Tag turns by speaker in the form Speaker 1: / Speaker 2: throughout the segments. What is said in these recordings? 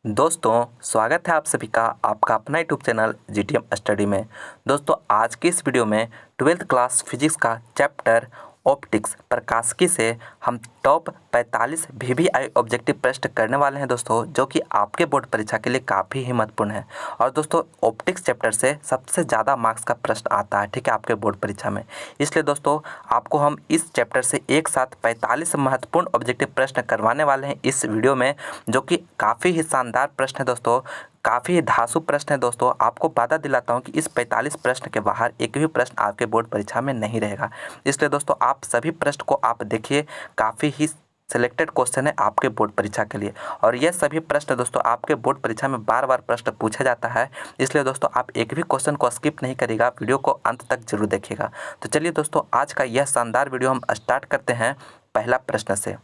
Speaker 1: दोस्तों स्वागत है आप सभी का आपका अपना यूट्यूब चैनल जीटीएम स्टडी में। दोस्तों आज की इस वीडियो में 12th क्लास फिजिक्स का चैप्टर ऑप्टिक्स प्रकाशिकी से हम टॉप 45 वीवीआई ऑब्जेक्टिव प्रश्न करने वाले हैं दोस्तों, जो कि आपके बोर्ड परीक्षा के लिए काफ़ी ही महत्वपूर्ण है। और दोस्तों ऑप्टिक्स चैप्टर से सबसे ज़्यादा मार्क्स का प्रश्न आता है, ठीक है, आपके बोर्ड परीक्षा में। इसलिए दोस्तों आपको हम इस चैप्टर से एक साथ 45 महत्वपूर्ण ऑब्जेक्टिव प्रश्न करवाने वाले हैं इस वीडियो में, जो कि काफ़ी ही शानदार प्रश्न है दोस्तों, काफ़ी ही धांसू प्रश्न है दोस्तों। आपको वादा दिलाता हूं कि इस 45 प्रश्न के बाहर एक भी प्रश्न आपके बोर्ड परीक्षा में नहीं रहेगा। इसलिए दोस्तों आप सभी प्रश्न को आप देखिए, काफ़ी ही सिलेक्टेड क्वेश्चन है आपके बोर्ड परीक्षा के लिए। और यह सभी प्रश्न दोस्तों आपके बोर्ड परीक्षा में बार बार प्रश्न पूछा जाता है, इसलिए दोस्तों आप एक भी क्वेश्चन को स्किप नहीं करिएगा, वीडियो को अंत तक जरूर देखिएगा। तो चलिए दोस्तों आज का यह शानदार वीडियो हम स्टार्ट करते हैं पहला प्रश्न से।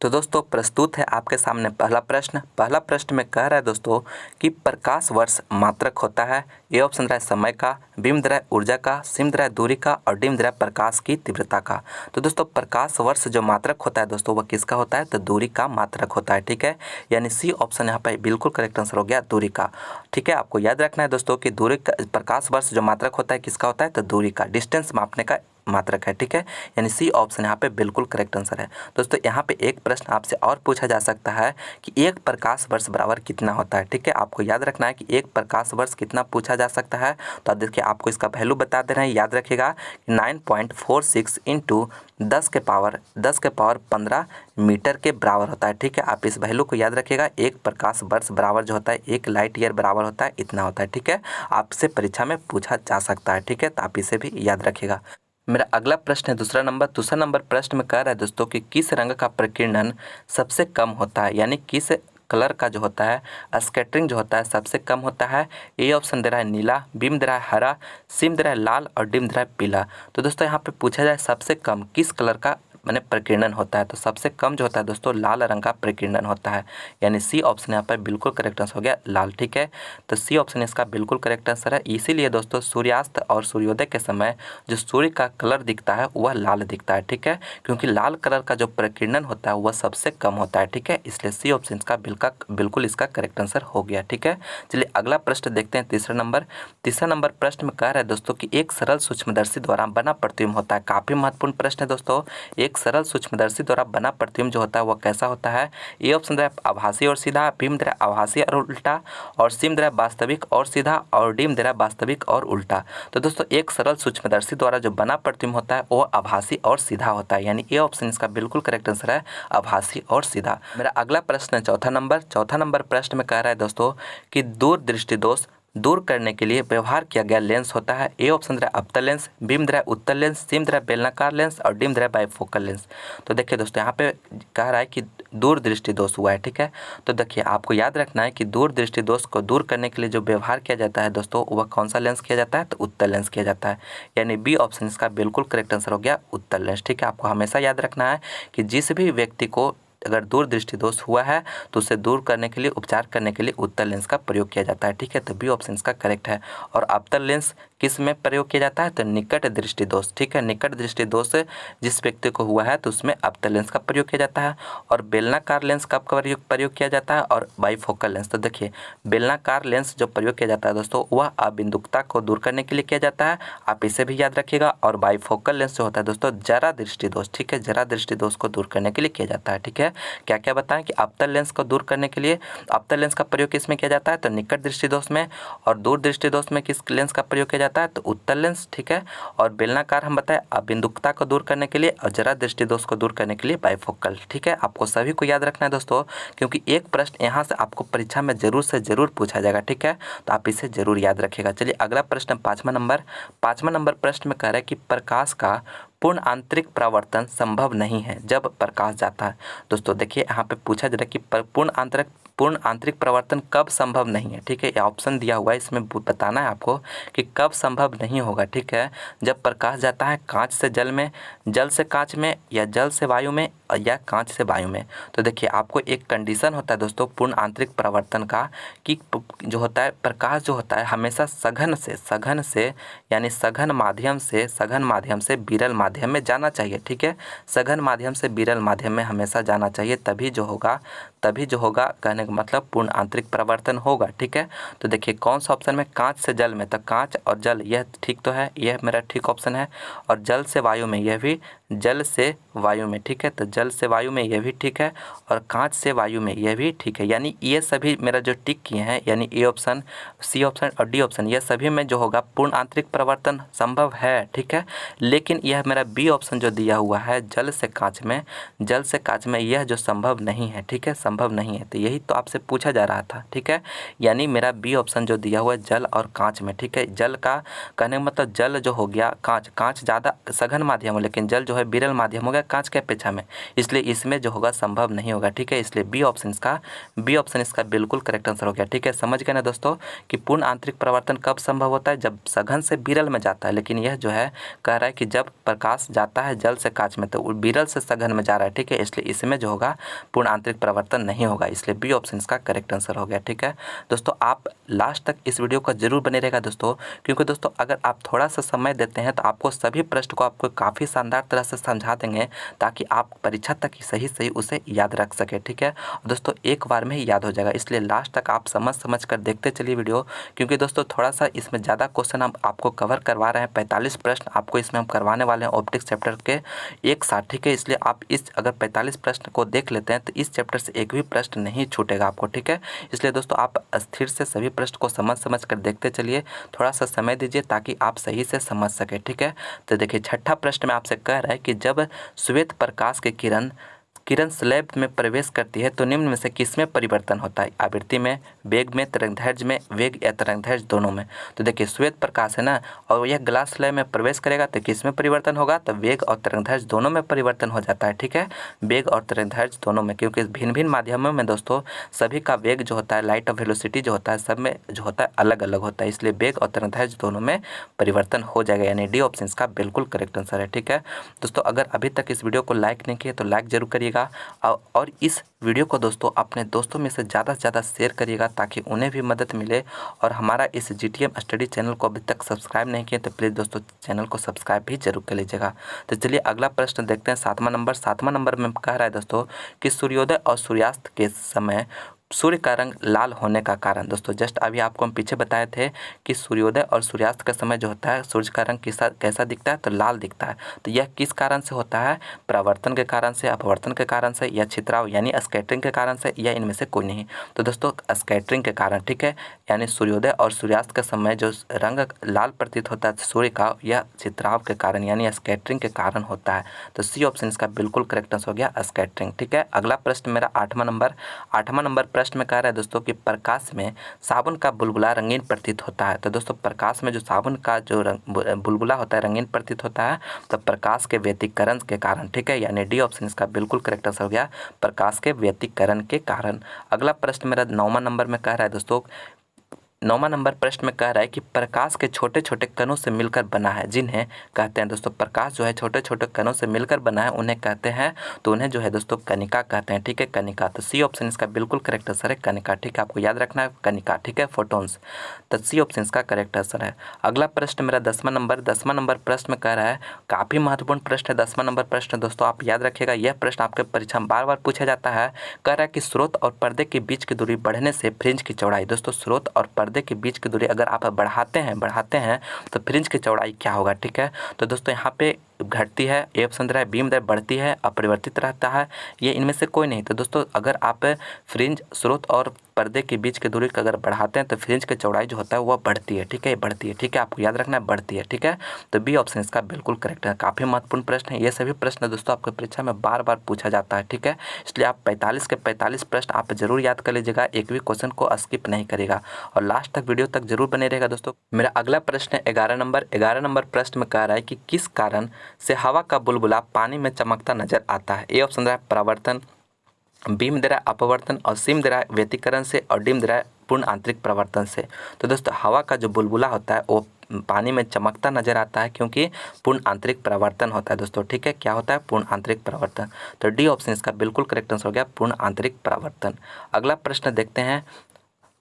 Speaker 1: तो दोस्तों प्रस्तुत है आपके सामने पहला प्रश्न। पहला प्रश्न में कह रहा है दोस्तों कि प्रकाश वर्ष मात्रक होता है। ए ऑप्शन रहा है समय का, बी में रहा है ऊर्जा का, सी में रहा है दूरी का और डी में रहा है प्रकाश की तीव्रता का। तो दोस्तों प्रकाश वर्ष जो मात्रक होता है दोस्तों वह किसका होता है? तो दूरी का मात्रक होता है, ठीक है। यानी सी ऑप्शन यहाँ पर बिल्कुल करेक्ट आंसर हो गया, दूरी का। ठीक है, आपको याद रखना है दोस्तों कि दूरी का प्रकाश वर्ष जो मात्रक होता है किसका होता है? तो दूरी का, डिस्टेंस मापने का मात्रक है, ठीक है। यानी सी ऑप्शन यहाँ पे बिल्कुल करेक्ट आंसर है। दोस्तों यहाँ पे एक प्रश्न आपसे और पूछा जा सकता है कि एक प्रकाश वर्ष बराबर कितना होता है, ठीक है। आपको याद रखना है कि एक प्रकाश वर्ष कितना पूछा जा सकता है। तो देखिए आपको इसका वैल्यू बता दे रहे हैं, याद रखिएगा 9.46 इंटू 10 के पावर 15 मीटर के बराबर होता है, ठीक है। आप इस वैल्यू को याद रखिएगा। एक प्रकाश वर्ष बराबर जो होता है एक लाइट ईयर बराबर होता है, इतना होता है, ठीक है। आपसे परीक्षा में पूछा जा सकता है, ठीक है, तो आप इसे भी याद रखिएगा। मेरा अगला प्रश्न है दूसरा नंबर प्रश्न में कह रहा है दोस्तों कि किस रंग का प्रकीर्णन सबसे कम होता है, यानी किस कलर का जो होता है स्कैटरिंग जो होता है सबसे कम होता है। ए ऑप्शन दे रहा है नीला, बी में दे रहा है हरा, सी में दे रहा है लाल और डी में दे रहा है पीला। तो दोस्तों यहाँ पे पूछा जाए सबसे कम किस कलर का मैंने प्रकीर्णन होता है, तो सबसे कम जो होता है दोस्तों लाल रंग का प्रकीर्णन होता है। यानी सी ऑप्शन यहाँ पर बिल्कुल करेक्ट आंसर हो गया लाल, ठीक है। तो सी ऑप्शन इसका बिल्कुल करेक्ट आंसर है। इसीलिए दोस्तों सूर्यास्त और सूर्योदय के समय जो सूर्य का कलर दिखता है वह लाल दिखता है, ठीक है, क्योंकि लाल कलर का जो प्रकीर्णन होता है वह सबसे कम होता है, ठीक है। इसलिए सी ऑप्शन इसका बिल्कुल इसका करेक्ट आंसर हो गया, ठीक है। चलिए अगला प्रश्न देखते हैं तीसरा नंबर प्रश्न में कह रहा है दोस्तों कि एक सरल सूक्ष्मदर्शी द्वारा बना प्रतिबिंब होता है। काफी महत्वपूर्ण प्रश्न है दोस्तों। एक सरल सूक्ष्मदर्शी द्वारा बना प्रतिबिंब जो होता है वह कैसा होता है? ए ऑप्शन दे रहा है आभासी और सीधा, बी में दे रहा है आभासी और उल्टा और सी में दे रहा है वास्तविक और सीधा और डी में दे रहा है वास्तविक और उल्टा। तो दोस्तों एक सरल सूक्ष्मदर्शी द्वारा जो बना प्रतिबिंब होता है वो आभासी और सीधा होता है, यानी ए ऑप्शन इसका बिल्कुल करेक्ट आंसर है, आभासी और सीधा। मेरा अगला प्रश्न है चौथा नंबर प्रश्न में कह रहा है दोस्तों कि दूरदृष्टि दोष दूर करने के लिए व्यवहार किया गया लेंस होता है। ए ऑप्शन दे रहा है अवतल लेंस, बी में दे रहा है उत्तल लेंस, सी में दे रहा है बेलनाकार लेंस और डी में दे रहा है बाइफोकल लेंस। तो देखिए दोस्तों यहाँ पे कह रहा है कि दूरदृष्टि दोष हुआ है, ठीक है। तो देखिए आपको याद रखना है कि दूरदृष्टि दोष को दूर करने के लिए जो व्यवहार किया जाता है दोस्तों वह कौन सा लेंस किया जाता है? तो उत्तल लेंस किया जाता है। यानी बी ऑप्शन इसका बिल्कुल करेक्ट आंसर हो गया उत्तल लेंस, ठीक है। आपको हमेशा याद रखना है कि जिस भी व्यक्ति को अगर दूरदृष्टि दोष हुआ है तो उसे दूर करने के लिए उपचार करने के लिए उत्तल लेंस का प्रयोग किया जाता है, ठीक है। तो बी ऑप्शन इसका करेक्ट है। और अवतल लेंस किस में प्रयोग किया जाता है? तो निकट दृष्टि दोष, ठीक है। निकट दृष्टि दोष जिस व्यक्ति को हुआ है तो उसमें अवतल लेंस का प्रयोग किया जाता है। और बेलनाकार लेंस कब प्रयोग किया जाता है? और बाइफोकल लेंस। तो देखिए बेलनाकार लेंस जो प्रयोग किया जाता है दोस्तों वह अबिंदुकता को दूर करने के लिए किया जाता है, आप इसे भी याद रखिएगा। और बाइफोकल लेंस जो होता है दोस्तों जरा दृष्टि दोष, ठीक है, जरा दृष्टि दोष को दूर करने के लिए किया जाता है, ठीक है। क्या क्या बताएं कि अवतल लेंस को दूर करने के लिए अवतल लेंस का प्रयोग किस में किया जाता है? तो निकट दृष्टि दोष में। और दूर दृष्टि दोष में किस लेंस का प्रयोग किया जाता है? तो उत्तल लेंस, ठीक है। और बेलनाकार हम बताएं अबिंदुकता को दूर करने के लिए और जरा दृष्टि दोष को दूर करने के लिए बाइफोकल, ठीक है। आपको सभी को याद रखना है दोस्तों, क्योंकि एक प्रश्न यहाँ से आपको परीक्षा में जरूर से जरूर पूछा जाएगा, ठीक है। तो आप इसे जरूर याद रखिएगा। चलिए अगला प्रश्न पाँचवा नंबर प्रश्न में कह रहा है कि प्रकाश का पूर्ण आंतरिक परावर्तन संभव नहीं है जब प्रकाश जाता है। दोस्तों देखिए यहाँ पे पूछा जा रहा है कि पूर्ण आंतरिक परावर्तन कब संभव नहीं है, ठीक है। ये ऑप्शन दिया हुआ है, इसमें बताना है आपको कि कब संभव नहीं होगा, ठीक है। जब प्रकाश जाता है कांच से जल में, जल से कांच में, या जल से वायु में, या कांच से वायु में। तो देखिए आपको एक कंडीशन होता है दोस्तों पूर्ण आंतरिक परावर्तन का कि जो होता है प्रकाश जो होता है हमेशा सघन से यानी सघन माध्यम से विरल माध्यम में जाना चाहिए, ठीक है। सघन माध्यम से विरल माध्यम में हमेशा जाना चाहिए, तभी जो होगा कहने का का मतलब पूर्ण आंतरिक परावर्तन होगा। ठीक है, तो देखिए कौन सा ऑप्शन में कांच से जल में, तो कांच और जल यह ठीक तो है, यह मेरा ठीक ऑप्शन है। और जल से वायु में, यह भी जल से वायु में। ठीक है, तो जल से वायु में यह भी ठीक है, और कांच से वायु में यह भी ठीक है। यानी ये सभी मेरा जो टिक किए हैं, यानी ए ऑप्शन, सी ऑप्शन और डी ऑप्शन, यह सभी में जो होगा पूर्ण आंतरिक परावर्तन संभव है। ठीक है, लेकिन यह मेरा बी ऑप्शन जो दिया हुआ है जल से कांच में, जल से कांच में, यह जो संभव नहीं है। ठीक है, संभव नहीं है, तो यही तो आपसे पूछा जा रहा था। ठीक है, यानी मेरा बी ऑप्शन जो दिया हुआ है जल और कांच में। ठीक है, जल का कहने का मतलब जल जो हो गया, कांच ज़्यादा सघन माध्यम हो, लेकिन जल जो है विरल माध्यम हो गया कांच के अपेक्षा में, इसलिए इसमें जो होगा संभव नहीं होगा। ठीक है, इसलिए बी ऑप्शन इसका बिल्कुल करेक्ट आंसर हो गया। ठीक है, समझ गए ना दोस्तों कि पूर्ण आंतरिक परावर्तन कब संभव होता है, जब सघन से विरल में जाता है। लेकिन यह जो है कह रहा है कि जब प्रकाश जाता है जल से कांच में तो विरल से सघन में जा रहा है। ठीक है, इसलिए इसमें जो होगा पूर्ण आंतरिक परावर्तन नहीं होगा, इसलिए बी ऑप्शन इसका करेक्ट आंसर हो गया। ठीक है दोस्तों, आप लास्ट तक इस वीडियो का जरूर बने रहेगा दोस्तों, क्योंकि दोस्तों अगर आप थोड़ा सा समय देते हैं तो आपको सभी प्रश्न को आपको काफ़ी शानदार तरह से समझा देंगे, ताकि आप परीक्षा तक ही सही उसे याद रख सके। ठीक है दोस्तों, एक बार में ही याद हो जाएगा, इसलिए लास्ट तक आप समझ कर देखते चलिए वीडियो, क्योंकि दोस्तों थोड़ा सा इसमें ज़्यादा क्वेश्चन हम आपको कवर करवा रहे हैं। 45 प्रश्न आपको इसमें हम करवाने वाले हैं ऑप्टिक्स चैप्टर के एक साथ। ठीक है, इसलिए आप इस अगर 45 प्रश्न को देख लेते हैं तो इस चैप्टर से एक भी प्रश्न नहीं छूटेगा आपको। ठीक है, इसलिए दोस्तों आप स्थिर से सभी प्रश्न को समझ कर देखते चलिए, थोड़ा सा समय दीजिए ताकि आप सही से समझ सके। ठीक है, तो देखिए छठा प्रश्न में आपसे कह रहा है कि जब श्वेत प्रकाश की किरण स्लैब में प्रवेश करती है तो निम्न में से किसमें परिवर्तन होता है, आवृत्ति में, वेग में, तरंगदैर्घ्य में, वेग या तरंगदैर्घ्य दोनों में। तो देखिए श्वेत प्रकाश है ना, और यह ग्लास स्लैब में प्रवेश करेगा तो किसमें परिवर्तन होगा, तो वेग और तरंगदैर्घ्य दोनों में परिवर्तन हो जाता है। ठीक है, वेग और तरंगदैर्घ्य दोनों में, क्योंकि भिन्न भिन्न माध्यमों में दोस्तों सभी का वेग जो होता है, लाइट ऑफ वेलोसिटी जो होता है, सब में जो होता है अलग अलग होता है, इसलिए वेग और तरंगदैर्घ्य दोनों में परिवर्तन हो जाएगा, यानी डी ऑप्शन का बिल्कुल करेक्ट आंसर है। ठीक है दोस्तों, अगर अभी तक इस वीडियो को लाइक नहीं किया तो लाइक जरूर करिएगा, और इस वीडियो को दोस्तों अपने दोस्तों में से ज़्यादा शेयर करिएगा, ताकि उन्हें भी मदद मिले। और हमारा इस GTM स्टडी चैनल को अभी तक सब्सक्राइब नहीं किया तो प्लीज़ दोस्तों चैनल को सब्सक्राइब भी जरूर कर लीजिएगा। तो चलिए अगला प्रश्न देखते हैं, 7वां नंबर में कह रहा है दोस्तों कि सूर्योदय और सूर्यास्त के समय सूर्य का रंग लाल होने का कारण। दोस्तों जस्ट अभी आपको हम पीछे बताए थे कि सूर्योदय और सूर्यास्त का समय जो होता है सूर्य का रंग कैसा दिखता है, तो लाल दिखता है। तो यह किस कारण से होता है, परावर्तन के कारण से, अपवर्तन के कारण से, या छितराव यानी स्कैटरिंग के कारण से, या इनमें से कोई नहीं। तो दोस्तों स्कैटरिंग के कारण। ठीक है, यानी सूर्योदय और सूर्यास्त का समय जो रंग लाल प्रतीत होता है सूर्य का, यह छितराव के कारण यानी स्कैटरिंग के कारण होता है। तो सी ऑप्शन इसका बिल्कुल करेक्ट आंसर हो गया, स्कैटरिंग। ठीक है, अगला प्रश्न मेरा 8वां नंबर प्रश्न में कह रहा है दोस्तों कि प्रकाश में साबुन का बुलबुला रंगीन प्रतीत होता है। तो दोस्तों प्रकाश में जो साबुन का जो बुलबुला होता है रंगीन प्रतीत होता है, तो प्रकाश के व्यतिकरण के कारण। ठीक है, यानी डी ऑप्शन इसका बिल्कुल करेक्ट आंसर हो गया, प्रकाश के व्यतिकरण के कारण। अगला प्रश्न मेरा 9वां नंबर में कह रहा है दोस्तों, 9वां नंबर प्रश्न में कह रहा है कि प्रकाश के छोटे छोटे कणों से मिलकर बना है, जिन्हें कहते हैं दोस्तों, प्रकाश जो है छोटे छोटे कणों से मिलकर बना है उन्हें कहते हैं, तो उन्हें जो है दोस्तों कणिका कहते हैं। ठीक है, कणिका। तो सी ऑप्शन इसका बिल्कुल करेक्ट आंसर है, कणिका। ठीक है, आपको याद रखना है कणिका। ठीक है, फोटोन्स। तो सी ऑप्शन इसका करेक्ट आंसर है। अगला प्रश्न मेरा 10वां नंबर प्रश्न में कह रहा है, काफ़ी महत्वपूर्ण प्रश्न है 10वां नंबर प्रश्न दोस्तों, आप याद रखिएगा, यह प्रश्न आपके परीक्षा में बार पूछा जाता है। कह रहा है कि स्रोत और पर्दे के बीच की दूरी बढ़ने से फ्रिंज की चौड़ाई। दोस्तों स्रोत और पर्दे के बीच की दूरी अगर आप बढ़ाते हैं तो फ्रिंज की चौड़ाई क्या होगा। ठीक है, तो दोस्तों यहाँ पे घटती है, ए ऑप्शन दे रहा है, बीम दर बढ़ती है, अपरिवर्तित रहता है, ये इनमें से कोई नहीं। तो दोस्तों अगर आप फ्रिंज स्रोत और पर्दे के बीच की दूरी को अगर बढ़ाते हैं तो फ्रिंज की चौड़ाई जो होता है वह बढ़ती है। ठीक है, बढ़ती है। ठीक है, आपको याद रखना है बढ़ती है। ठीक है, तो बी ऑप्शन इसका बिल्कुल करेक्ट है। काफ़ी महत्वपूर्ण प्रश्न है, ये सभी प्रश्न दोस्तों आपके परीक्षा में बार पूछा जाता है। ठीक है, इसलिए आप 45 के 45 प्रश्न आप जरूर याद कर लीजिएगा, एक भी क्वेश्चन को स्किप नहीं करेगा, और लास्ट तक वीडियो तक जरूर बने रहेगा दोस्तों। मेरा अगला प्रश्न है 11 नंबर प्रश्न में कह रहा है कि किस कारण से हवा का बुलबुला पानी में चमकता नजर आता है। ए ऑप्शन दे रहा है परावर्तन, बीम दे रहा है अपवर्तन, और सीम दे रहा है व्यतिकरण से, और डीम दे रहा है पूर्ण आंतरिक परावर्तन से। तो दोस्तों हवा का जो बुलबुला होता है वो पानी में चमकता नजर आता है क्योंकि पूर्ण आंतरिक परावर्तन होता है दोस्तों। ठीक है, क्या होता है, पूर्ण आंतरिक परावर्तन। तो डी ऑप्शन इसका बिल्कुल करेक्ट आंसर हो गया, पूर्ण आंतरिक परावर्तन। अगला प्रश्न देखते हैं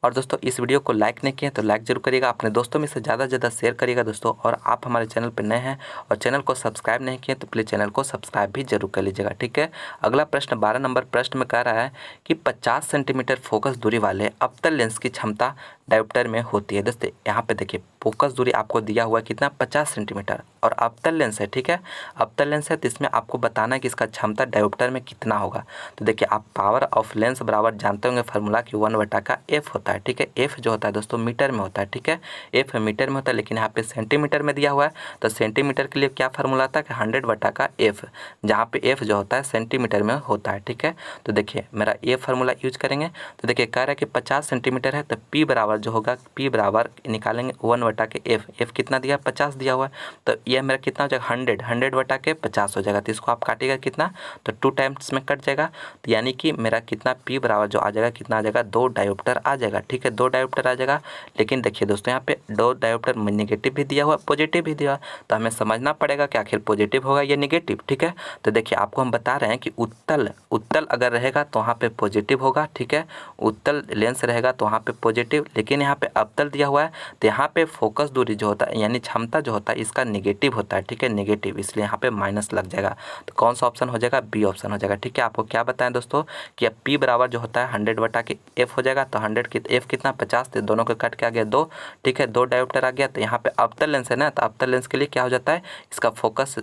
Speaker 1: और दोस्तों इस वीडियो को लाइक नहीं किए तो लाइक जरूर करिएगा, अपने दोस्तों में से ज़्यादा से ज़्यादा शेयर करिएगा दोस्तों। और आप हमारे चैनल पर नए हैं और चैनल को सब्सक्राइब नहीं किए तो प्लीज़ चैनल को सब्सक्राइब भी जरूर कर लीजिएगा, ठीक है। अगला प्रश्न 12 नंबर प्रश्न में कह रहा है कि 50 सेंटीमीटर फोकस दूरी वाले अवतल लेंस की क्षमता डायोप्टर में होती है। दोस्तों यहाँ पे देखिए फोकस दूरी आपको दिया हुआ है कितना, 50 सेंटीमीटर, और अवतल लेंस है, ठीक है। अवतल लेंस है तो इसमें आपको बताना है कि इसका क्षमता डायोप्टर में कितना होगा। तो देखिए आप पावर ऑफ लेंस बराबर जानते होंगे फार्मूला कि 1/f होता है, ठीक है। एफ जो होता है दोस्तों मीटर में होता है, ठीक है। एफ मीटर में होता है, लेकिन यहाँ पे सेंटीमीटर में दिया हुआ है तो सेंटीमीटर के लिए क्या फार्मूला था कि 100/f, जहाँ पे एफ जो होता है सेंटीमीटर में होता है, ठीक है। तो देखिए मेरा ये फार्मूला यूज करेंगे। तो देखिए कह रहा है कि 50 सेंटीमीटर है तो पी बराबर जो होगा, पी बराबर निकालेंगे 1/f। एफ कितना दिया, 50 दिया हुआ है, तो यह मेरा कितना हो जाएगा 100/50 हो जाएगा। तो इसको आप काटिएगा कितना, तो 2 टाइम्स में कट जाएगा, तो यानी कि मेरा कितना पी बराबर जो आ जाएगा कितना आ जाएगा, 2 डायोप्टर आ जाएगा, ठीक है। 2 डायोप्टर आ जाएगा। लेकिन देखिए दोस्तों यहाँ पे 2 डायोप्टर में नेगेटिव भी दिया हुआ, पॉजिटिव भी दिया, तो हमें समझना पड़ेगा कि आखिर पॉजिटिव होगा या नेगेटिव, ठीक है। तो देखिए आपको हम बता रहे हैं कि उत्तल अगर रहेगा तो वहाँ पे पॉजिटिव होगा, ठीक है। उत्तल लेंस रहेगा तो वहाँ पे पॉजिटिव, लेकिन यहाँ पे अवतल दिया हुआ है तो यहाँ पे फोकस दूरी जो होता है यानी क्षमता जो होता है इसका नेगेटिव होता है, ठीक है, नेगेटिव, इसलिए यहाँ पे माइनस लग जाएगा। तो कौन सा ऑप्शन हो जाएगा, बी ऑप्शन हो जाएगा, ठीक है। आपको क्या बताएं दोस्तों कि अब पी बराबर जो होता है 100/f हो जाएगा, तो 100 की एफ कितना 50, तो दोनों के कट के आ गया 2, ठीक है। 2 डायोप्टर आ गया। तो यहाँ पे अवतल लेंस है ना, तो अवतल लेंस के लिए क्या हो जाता है, इसका फोकस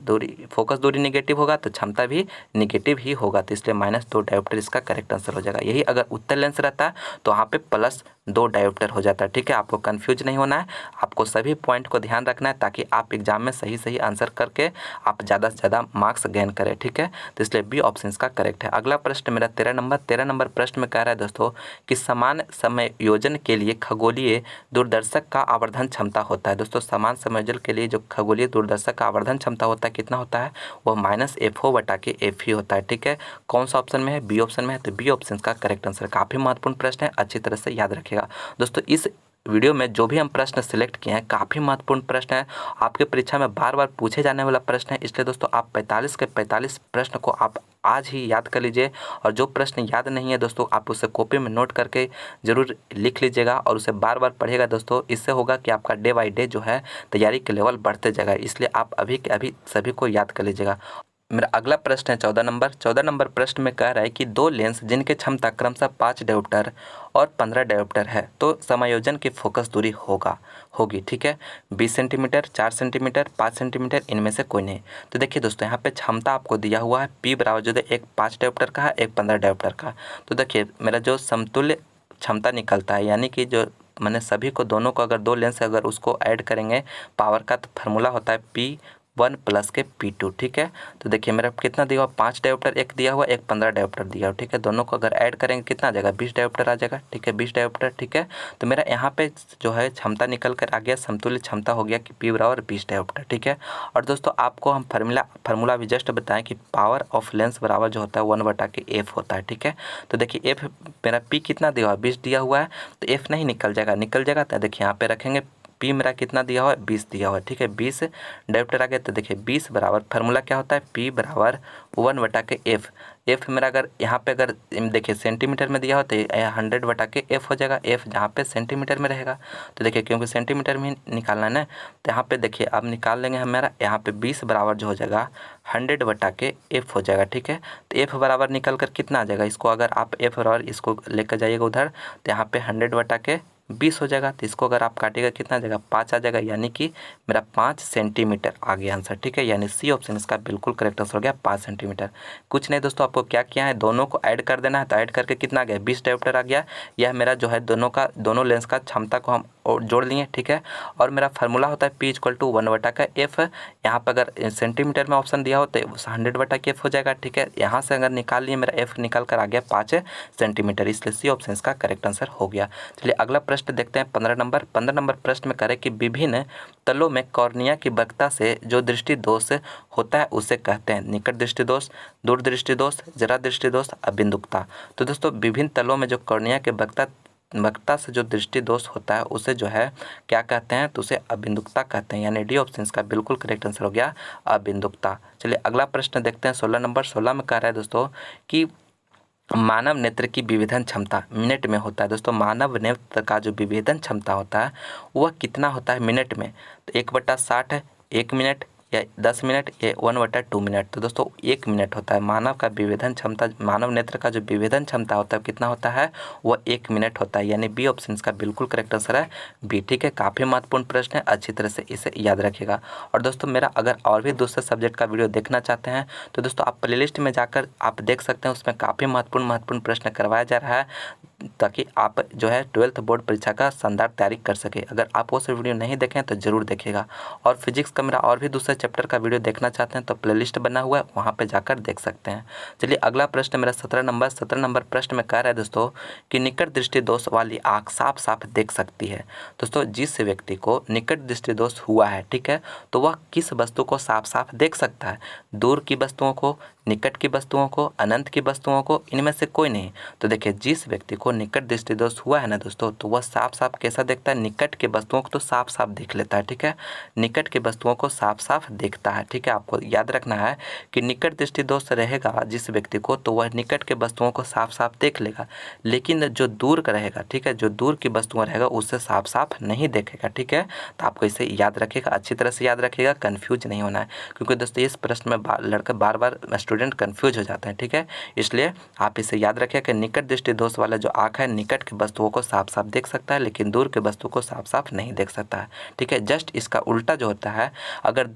Speaker 1: दूरी नेगेटिव होगा तो क्षमता भी नेगेटिव ही होगा, तो इसलिए -2 डायोप्टर इसका करेक्ट आंसर हो जाएगा। यही अगर उत्तल लेंस रहता है तो वहाँ पे +2 डायोप्टर हो जाता है, ठीक है। आपको कंफ्यूज नहीं होना है, आपको सभी पॉइंट को ध्यान रखना है ताकि आप एग्जाम में सही आंसर करके आप ज़्यादा से ज़्यादा मार्क्स गेन करें, ठीक है। तो इसलिए बी ऑप्शन इसका करेक्ट है। अगला प्रश्न मेरा 13 नंबर प्रश्न में कह रहा है दोस्तों कि समान समायोजन के लिए खगोलीय दूरदर्शक का आवर्धन क्षमता होता है। दोस्तों समान समायोजन के लिए जो खगोलीय दूरदर्शक का आवर्धन क्षमता होता है कितना होता है, वो -f/f ही होता है, ठीक है। कौन सा ऑप्शन में है, बी ऑप्शन में है, तो बी ऑप्शन का करेक्ट आंसर। काफ़ी महत्वपूर्ण प्रश्न है, अच्छी तरह से याद रखिएगा दोस्तों। इस वीडियो में जो भी हम प्रश्न सिलेक्ट किए हैं काफ़ी महत्वपूर्ण प्रश्न है, आपके परीक्षा में बार बार पूछे जाने वाला प्रश्न है, इसलिए दोस्तों आप 45 के 45 प्रश्न को आप आज ही याद कर लीजिए। और जो प्रश्न याद नहीं है दोस्तों आप उसे कॉपी में नोट करके ज़रूर लिख लीजिएगा और उसे बार बार पढ़िएगा दोस्तों। इससे होगा कि आपका डे बाई डे जो है तैयारी के लेवल बढ़ते जाएगा, इसलिए आप अभी के अभी सभी को याद कर लीजिएगा। मेरा अगला प्रश्न है 14 नंबर प्रश्न में कह रहा है कि 2 लेंस जिनके क्षमता क्रमशः 5 डायोप्टर और 15 डायोप्टर है तो समायोजन की फोकस दूरी होगी, ठीक है। 20 सेंटीमीटर, 4 सेंटीमीटर, 5 सेंटीमीटर, इनमें से कोई नहीं। तो देखिए दोस्तों यहाँ पे क्षमता आपको दिया हुआ है पी बराबर जो है एक 5 डायोप्टर का है, एक 15 डायोप्टर का। तो देखिए मेरा जो समतुल्य क्षमता निकलता है यानी कि जो मैंने सभी को दोनों को अगर 2 लेंस अगर उसको ऐड करेंगे पावर का तो फार्मूला होता है P1 + के P2, ठीक है। तो देखिए मेरा कितना दिया हुआ 5 डायोप्टर एक दिया हुआ, एक 15 डायोप्टर दिया हुआ, ठीक है। दोनों को अगर ऐड करेंगे कितना आ जाएगा 20 डायोप्टर आ जाएगा, ठीक है, 20 डायोप्टर, ठीक है। तो मेरा यहाँ पे जो है क्षमता निकल कर आ गया, समतुल्य क्षमता हो गया कि P बराबर 20 डायोप्टर, ठीक है। और दोस्तों आपको हम फार्मूला भी जस्ट बताएं कि पावर ऑफ लेंस बराबर जो होता है 1/f होता है, ठीक है। तो देखिए एफ मेरा P कितना दिया हुआ है 20 दिया हुआ है, तो एफ नहीं निकल जाएगा। तो देखिए यहाँ पे रखेंगे पी मेरा कितना दिया हुआ है 20 दिया हुआ है, ठीक है। 20 डायोप्टर आ गया, तो देखिए 20 बराबर फार्मूला क्या होता है पी बराबर 1/f। एफ मेरा अगर यहाँ पे अगर देखिए सेंटीमीटर में दिया हो तो 100/f हो जाएगा, एफ जहाँ पे सेंटीमीटर में रहेगा। तो देखिए क्योंकि सेंटीमीटर में निकालना है ना, तो यहाँ पे देखिए अब निकाल लेंगे हमारा यहाँ पे 20 बराबर जो हो जाएगा 100/f हो जाएगा, ठीक है। तो एफ बराबर निकल कर कितना आ जाएगा, इसको अगर आप एफ बराबर इसको लेकर जाइएगा उधर तो यहाँ पे 100/20 हो जाएगा। तो इसको अगर आप काटिएगा कितना आ जाएगा 5 आ जाएगा, यानी कि मेरा 5 सेंटीमीटर आ गया आंसर, ठीक है। यानी सी ऑप्शन इसका बिल्कुल करेक्ट आंसर हो गया 5 सेंटीमीटर। कुछ नहीं दोस्तों, आपको क्या किया है दोनों को ऐड कर देना है, तो ऐड करके कितना आ गया 20 डायोप्टर आ गया। यह मेरा जो है दोनों लेंस का क्षमता को हम जोड़ लिए, ठीक है। और मेरा फार्मूला होता है P = 1/f। यहाँ पर अगर सेंटीमीटर में ऑप्शन दिया हो तो 100/f हो जाएगा, ठीक है। यहाँ से अगर निकाल लिए मेरा f निकाल कर आ गया 5 सेंटीमीटर, इसलिए सी ऑप्शन इसका करेक्ट आंसर हो गया। चलिए अगला प्रश्न देखते हैं 15 नंबर प्रश्न में करें कि विभिन्न तलों में कॉर्निया की वक्रता से जो दृष्टि दोष होता है उसे कहते हैं निकट दृष्टि दोष, दूर दृष्टि दोष, जरा दृष्टि दोष, अबिंदुकता। तो दोस्तों विभिन्न तलों में जो कॉर्निया के वक्रता से जो दृष्टि दोष होता है उसे जो है क्या कहते हैं, तो उसे अबिंदुकता कहते हैं, यानी डी ऑप्शन का बिल्कुल करेक्ट आंसर हो गया अबिंदुकता। चलिए अगला प्रश्न देखते हैं 16 में कह रहा है दोस्तों कि मानव नेत्र की विभेदन क्षमता मिनट में होता है। दोस्तों मानव नेत्र का जो विभेदन क्षमता होता है वह कितना होता है मिनट में? तो 1/60 है, 1 मिनट या 10 मिनट या 1/2 मिनट। तो दोस्तों 1 मिनट होता है। मानव का विभेदन क्षमता, मानव नेत्र का जो विभेदन क्षमता होता है कितना होता है? वह 1 मिनट होता है। यानी बी ऑप्शन इसका बिल्कुल करेक्ट आंसर है बी। ठीक है, काफ़ी महत्वपूर्ण प्रश्न है, अच्छी तरह से इसे याद रखिएगा। और दोस्तों मेरा अगर और भी दूसरे सब्जेक्ट का वीडियो देखना चाहते हैं तो दोस्तों आप प्लेलिस्ट में जाकर आप देख सकते हैं, उसमें काफ़ी महत्वपूर्ण प्रश्न करवाया जा रहा है ताकि आप जो है 12th बोर्ड परीक्षा का शानदार तैयारी कर सके। अगर आप वो सब वीडियो नहीं देखें तो ज़रूर देखिएगा। और फिजिक्स का मेरा और भी दूसरे चैप्टर का वीडियो देखना चाहते हैं तो प्लेलिस्ट बना हुआ है, वहाँ पे जाकर देख सकते हैं। चलिए अगला प्रश्न मेरा 17 नंबर प्रश्न में कह रहा है दोस्तों कि निकट दृष्टि दोष वाली आँख साफ साफ देख सकती है। दोस्तों जिस व्यक्ति को निकट दृष्टि दोष हुआ है, ठीक है, तो वह किस वस्तु को साफ साफ देख सकता है? दूर की वस्तुओं को, निकट की वस्तुओं को, अनंत की वस्तुओं को, इनमें से कोई नहीं। तो देखिए जिस व्यक्ति को निकट दृष्टि दोष हुआ है ना दोस्तों, तो वह साफ साफ कैसा देखता है? निकट के वस्तुओं को तो साफ साफ देख लेता है। ठीक है, निकट के वस्तुओं को साफ साफ देखता है। ठीक है, आपको याद रखना है कि निकट दृष्टि दोष रहेगा जिस व्यक्ति को, तो वह निकट के वस्तुओं को साफ साफ देख लेगा, लेकिन जो दूर का रहेगा, ठीक है, जो दूर की वस्तुएं रहेगा उससे साफ साफ नहीं देखेगा। ठीक है, तो आपको इसे याद रखिएगा, अच्छी तरह से याद रखिएगा, कन्फ्यूज नहीं होना है, क्योंकि दोस्तों इस प्रश्न में लड़के बार बार स्टूडेंट कन्फ्यूज हो जाते हैं। ठीक है, इसलिए आप इसे याद रखिए कि निकट दृष्टि दोष वाला जो आँख है निकट की वस्तुओं को साफ साफ देख सकता है, लेकिन दूर के वस्तु को साफ साफ नहीं देख सकता है। ठीक है, जस्ट इसका उल्टा जो होता है, अगर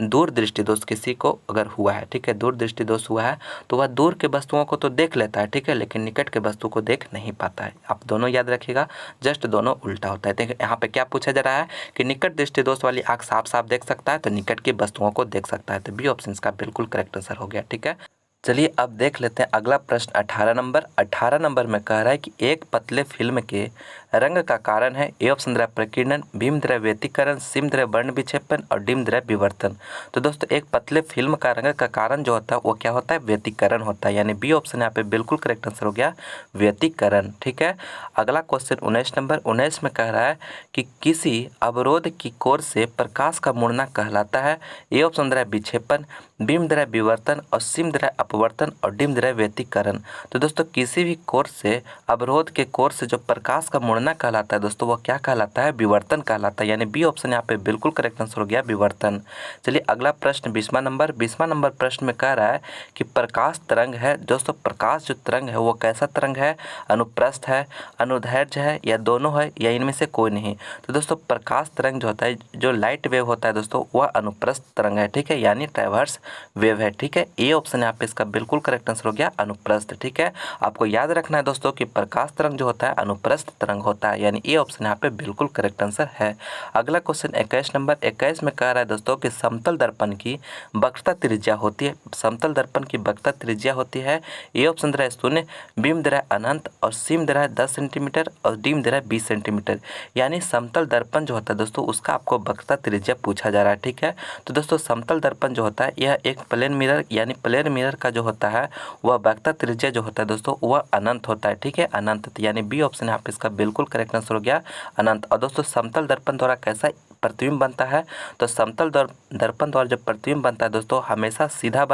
Speaker 1: दूर दृष्टि दोष किसी को अगर हुआ है, ठीक है, दूर दृष्टि दोष हुआ है तो वह दूर के वस्तुओं को तो देख लेता है, ठीक है, लेकिन निकट के वस्तु को देख नहीं पाता है। आप दोनों याद रखिएगा, जस्ट दोनों उल्टा होता है। देखिए यहाँ पे क्या पूछा जा रहा है कि निकट दृष्टि दोष वाली आँख साफ साफ देख सकता है, तो निकट की वस्तुओं को देख सकता है। तो बी ऑप्शन का बिल्कुल करेक्ट आंसर हो गया। ठीक है, चलिए अब देख लेते हैं अगला प्रश्न 18 नंबर में कह रहा है कि एक पतले फिल्म के रंग का कारण है ए ऑप्शन द्रव्य प्रकीर्णन, भीम द्रव्य व्यतिकरण, सीम द्रव्य वर्ण विक्षेपण और डिम द्रव्य विवर्तन। तो दोस्तों एक पतले फिल्म का रंग का कारण जो होता है वो क्या होता है? व्यतिकरण होता है। यानी बी ऑप्शन यहाँ पे बिल्कुल करेक्ट आंसर हो गया, व्यतिकरण। ठीक है, अगला क्वेश्चन 19 में कह रहा है कि किसी अवरोध की कोर से प्रकाश का मुड़ना कहलाता है ए ऑप्शन द्रव्य विक्षेपण, भीम द्रव्य विवर्तन और सीम द्रव्य अपवर्तन और डिम द्रव्य व्यतिकरण। तो दोस्तों किसी भी कोर से, अवरोध के कोर से जो प्रकाश का मुड़ना कहलाता है दोस्तों वो क्या कहलाता है? विवर्तन कहलाता है। यानी बी ऑप्शन यहाँ पे बिल्कुल करेक्ट आंसर हो गया, विवर्तन। चलिए अगला प्रश्न 20वां नंबर प्रश्न में कह रहा है कि प्रकाश तरंग है दोस्तों, प्रकाश जो तरंग है वो कैसा तरंग है? अनुप्रस्थ है, अनुदैर्ध्य है, या दोनों है, या इनमें से कोई नहीं। तो दोस्तों प्रकाश तरंग जो होता है, जो लाइट वेव होता है दोस्तों, वह अनुप्रस्थ तरंग है। ठीक है, यानी ट्रैवर्स वेव है। ठीक है, ए ऑप्शन यहाँ पे इसका बिल्कुल करेक्ट आंसर हो गया, अनुप्रस्थ। ठीक है, आपको याद रखना है दोस्तों कि प्रकाश तरंग जो होता है अनुप्रस्थ तरंग होता है, यानी ए ऑप्शन यहाँ पे बिल्कुल करेक्ट आंसर है। अगला क्वेश्चन 21 में कह रहा है दोस्तों कि समतल दर्पण की वक्रता त्रिज्या होती है, समतल दर्पण की वक्रता त्रिज्या होती है ए ऑप्शन द्रव्य 0, बीम द्रव्य अनंत और सीम द्रव्य 10 सेंटीमीटर और डीम द्रव्य 20 सेंटीमीटर। यानी समतल दर्पण जो होता है दोस्तों उसका आपको वक्रता त्रिज्या पूछा जा रहा है। ठीक है, तो दोस्तों समतल दर्पण जो होता है यह एक प्लेन मिरर, यानी प्लेन मिरर का जो होता है वह वक्रता त्रिज्या जो होता है दोस्तों वह अनंत होता है। ठीक है, अनंत, यानी बी ऑप्शन यहाँ पे इसका बिल्कुल करेक्ट आंसर हो गया, अनंत। और दोस्तों समतल दर्पण द्वारा कैसा प्रतिबिंब बनता है? तो समतल दर्पण द्वारा जब प्रतिबिंब बनता है दोस्तों हमेशा सीधा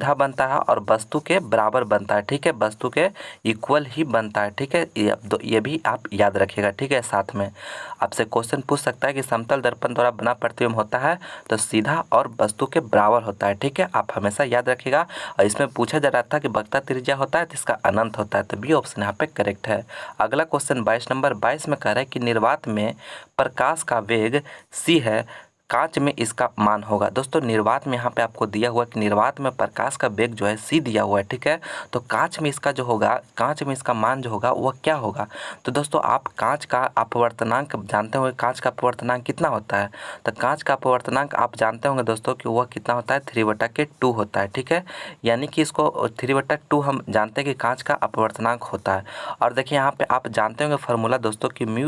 Speaker 1: बनता है और वस्तु के बराबर बनता है। ठीक है, वस्तु के इक्वल ही बनता है। ठीक है, ये भी आप याद रखिएगा। ठीक है, साथ में आपसे क्वेश्चन पूछ सकता है कि समतल दर्पण द्वारा बना प्रतिबिंब होता है तो सीधा और वस्तु के बराबर होता है। ठीक है, आप हमेशा याद रखिएगा। और इसमें पूछा जा रहा था कि वक्रता त्रिज्या होता है तो इसका अनंत होता है, तो बी ऑप्शन यहाँ पे करेक्ट है। अगला क्वेश्चन 22 में कह रहा है कि निर्वात में प्रकाश का वेग c है, कांच में इसका मान होगा। दोस्तों निर्वात में यहाँ पे आपको दिया हुआ कि निर्वात में प्रकाश का वेग जो है c दिया हुआ है। ठीक है, तो कांच में इसका जो होगा, कांच में इसका मान जो होगा वह क्या होगा? तो दोस्तों आप कांच का अपवर्तनांक जानते होंगे, कांच का अपवर्तनांक कितना होता है? तो कांच का अपवर्तनांक आप जानते होंगे दोस्तों कि वह कितना होता है? 3/2 होता है। ठीक है, यानी कि इसको 3/2 हम जानते हैं कि कांच का अपवर्तनांक होता है। और देखिए यहाँ पे आप जानते होंगे फार्मूला दोस्तों कि μ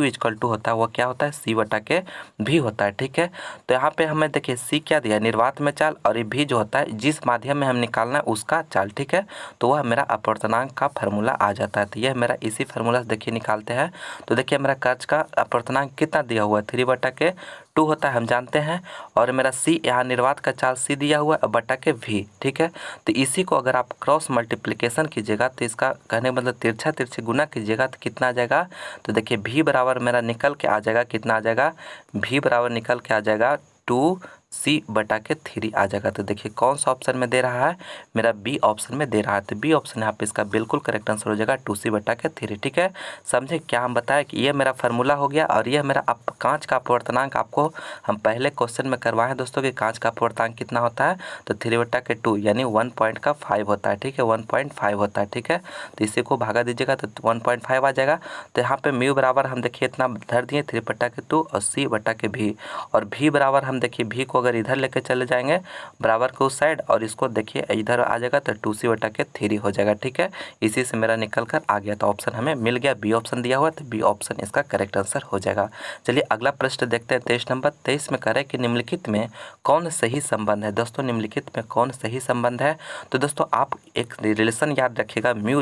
Speaker 1: होता है, वह क्या होता है? c/v होता है। ठीक है, तो यहाँ पे हमें देखिए सी क्या दिया, निर्वात में चाल, और ये भी जो होता है जिस माध्यम में हम निकालना है उसका चाल। ठीक है, तो वह मेरा अपवर्तनांक का फार्मूला आ जाता है। तो यह मेरा इसी फार्मूला से देखिए निकालते हैं। तो देखिए मेरा कांच का अपवर्तनांक कितना दिया हुआ है? 3/2 2 होता है हम जानते हैं, और मेरा C यहाँ निर्वात का चाल C दिया हुआ है बटा के V, ठीक है। तो इसी को अगर आप क्रॉस मल्टीप्लिकेशन कीजिएगा तो इसका कहने का मतलब तिरछा तिरछे गुना कीजिएगा तो कितना आ जाएगा, तो देखिए V बराबर मेरा निकल के आ जाएगा, कितना आ जाएगा, V बराबर निकल के आ जाएगा 2C बटा के 3 आ जाएगा। तो देखिए कौन सा ऑप्शन में दे रहा है, मेरा बी ऑप्शन में दे रहा है। तो बी ऑप्शन यहाँ पे इसका बिल्कुल करेक्ट आंसर हो जाएगा 2C बटा के 3, ठीक है। समझे क्या हम बताया कि ये मेरा फार्मूला हो गया, और यह मेरा कांच का अपवर्तनांक आपको हम पहले क्वेश्चन में करवाए हैं दोस्तों कि कांच का अपवर्तनांक कितना होता है, तो 3 बटा के 2 यानी 1.5 होता है, ठीक है, 1.5 होता है, ठीक है। तो इसी को भागा दीजिएगा तो 1.5 आ जाएगा। तो यहाँ पे म्यू बराबर हम देखिए इतना धर दिए 3 बटा के 2 और C बटा के V, और V बराबर हम देखिए V को अगर इधर लेके चले जाएंगे बराबर के उस साइड, और इसको देखिए इधर आ जाएगा तो 2C बटा के 3 हो जाएगा, ठीक है। इसी से मेरा निकल कर आ गया, तो ऑप्शन हमें मिल गया, बी ऑप्शन दिया हुआ, तो बी ऑप्शन इसका करेक्ट आंसर हो जाएगा। चलिए अगला प्रश्न देखते हैं 23 नंबर। 23 में कह रहे हैं कि निम्नलिखित में कौन सही संबंध है। दोस्तों निम्नलिखित में कौन सही संबंध है, तो दोस्तों आप एक रिलेशन याद रखिएगा, म्यू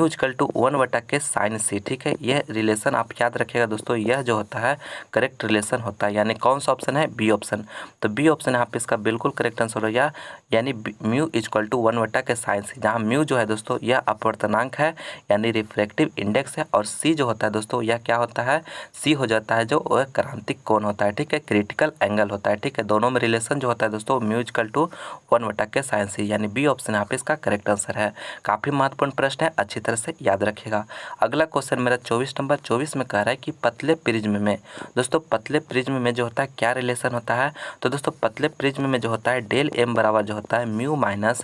Speaker 1: इक्वल टू 1 बटा के साइन C, ठीक है। यह रिलेशन आप याद रखिएगा दोस्तों, यह जो होता है करेक्ट रिलेशन होता है, यानी कौन सा ऑप्शन है, बी ऑप्शन। तो बी ऑप्शन यहाँ पे इसका बिल्कुल करेक्ट आंसर हो गया, यानी म्यू इक्वल टू 1 बटा के साइन C, जहाँ म्यू जो है दोस्तों यह अपवर्तनांक है यानी रिफ्रैक्टिव इंडेक्स है, और C जो होता है दोस्तों यह क्या होता है, C हो जाता है जो वह क्रांतिक कोण होता है, ठीक है, क्रिटिकल एंगल होता है, ठीक है। दोनों में रिलेशन जो होता है दोस्तों म्यू इक्वल टू 1 बटा के साइन C, यानी बी ऑप्शन यहाँ पे इसका करेक्ट आंसर है। काफ़ी महत्वपूर्ण प्रश्न है, अच्छी तरह से याद रखिएगा। अगला क्वेश्चन मेरा 24 नंबर। 24 में कह रहा है कि पतले प्रिज्म में, दोस्तों पतले प्रिज्म में जो होता है क्या रिलेशन होता है, तो दोस्तों पतले प्रिज्म में जो होता है डेल एम बराबर जो होता है म्यू माइनस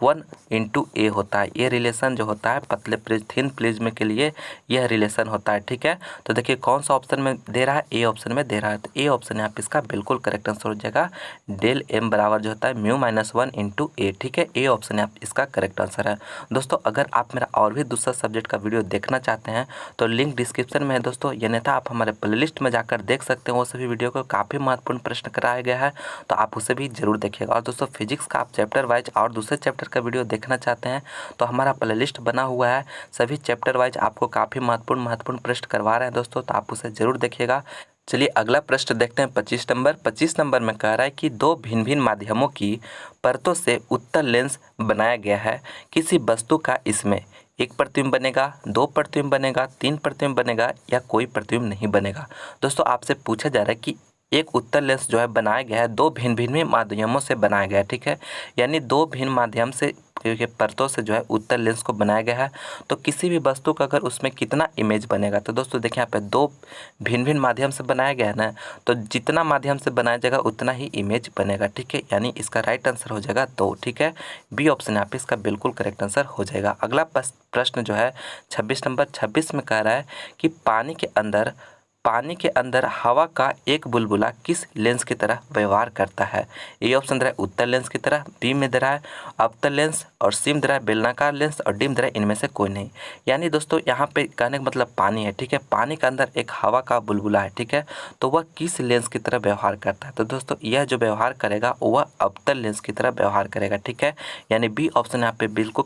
Speaker 1: 1 इंटू ए होता है। ये रिलेशन जो होता है पतले थिन प्रिज्म के लिए यह रिलेशन होता है, ठीक है। तो देखिए कौन सा ऑप्शन में दे रहा है, ए ऑप्शन में दे रहा है, तो ए ऑप्शन यहाँ पे इसका बिल्कुल करेक्ट आंसर हो जाएगा, डेल एम बराबर जो होता है म्यू माइनस 1 इंटू ए, ठीक है। ए ऑप्शन यहाँ इसका करेक्ट आंसर है। दोस्तों अगर आप मेरा और भी दूसरा सब्जेक्ट का वीडियो देखना चाहते हैं तो लिंक डिस्क्रिप्शन में है दोस्तों, या नहीं था आप हमारे प्लेलिस्ट में जाकर देख सकते हैं, वो सभी वीडियो को काफ़ी महत्वपूर्ण प्रश्न कराया गया है, तो आप उसे भी जरूर देखिएगा। और दोस्तों फिजिक्स का आप चैप्टर वाइज और दूसरे चैप्टर का वीडियो देखना चाहते हैं तो हमारा प्लेलिस्ट बना हुआ है, सभी चैप्टर वाइज आपको काफ़ी महत्वपूर्ण प्रश्न करवा रहे हैं दोस्तों, तो आप उसे जरूर देखिएगा। चलिए अगला प्रश्न देखते हैं 25 नंबर। 25 नंबर में कह रहा है कि दो भिन्न भिन्न माध्यमों की परतों से उत्तल लेंस बनाया गया है, किसी वस्तु का इसमें एक प्रतिबिंब बनेगा, 2 प्रतिबिंब बनेगा, 3 प्रतिबिंब बनेगा, या कोई प्रतिबिंब नहीं बनेगा। दोस्तों आपसे पूछा जा रहा है कि एक उत्तल लेंस जो है बनाया गया है दो भिन्न भिन्न माध्यमों से बनाया गया है, ठीक है, यानी दो भिन्न माध्यम से के परतों से जो है उत्तल लेंस को बनाया गया है, तो किसी भी वस्तु का अगर उसमें कितना इमेज बनेगा, तो दोस्तों देखिए यहाँ पे दो भिन्न भिन्न माध्यम से बनाया गया है ना, तो जितना माध्यम से बनाया जाएगा उतना ही इमेज बनेगा, ठीक है, यानी इसका राइट आंसर हो जाएगा 2, ठीक है। बी ऑप्शन यहाँ पे इसका बिल्कुल करेक्ट आंसर हो जाएगा। अगला प्रश्न जो है 26 नंबर। 26 में कह रहा है कि पानी के अंदर हवा का एक बुलबुला किस लेंस की तरह व्यवहार करता है। ए ऑप्शन दे रहा है उत्तल लेंस की तरह, बी में दे रहा है अवतल लेंस, और सी में दे रहा है बेलनाकार लेंस, और डी में दे रहा है इनमें से कोई नहीं। यानी दोस्तों यहाँ पे कहने का मतलब पानी है, ठीक है, पानी के अंदर एक हवा का बुलबुला है, ठीक है, तो वह किस लेंस की तरह व्यवहार करता है, तो दोस्तों यह जो व्यवहार करेगा वह अवतल लेंस की तरह व्यवहार करेगा, ठीक है, यानी बी ऑप्शन यहाँ पे बिल्कुल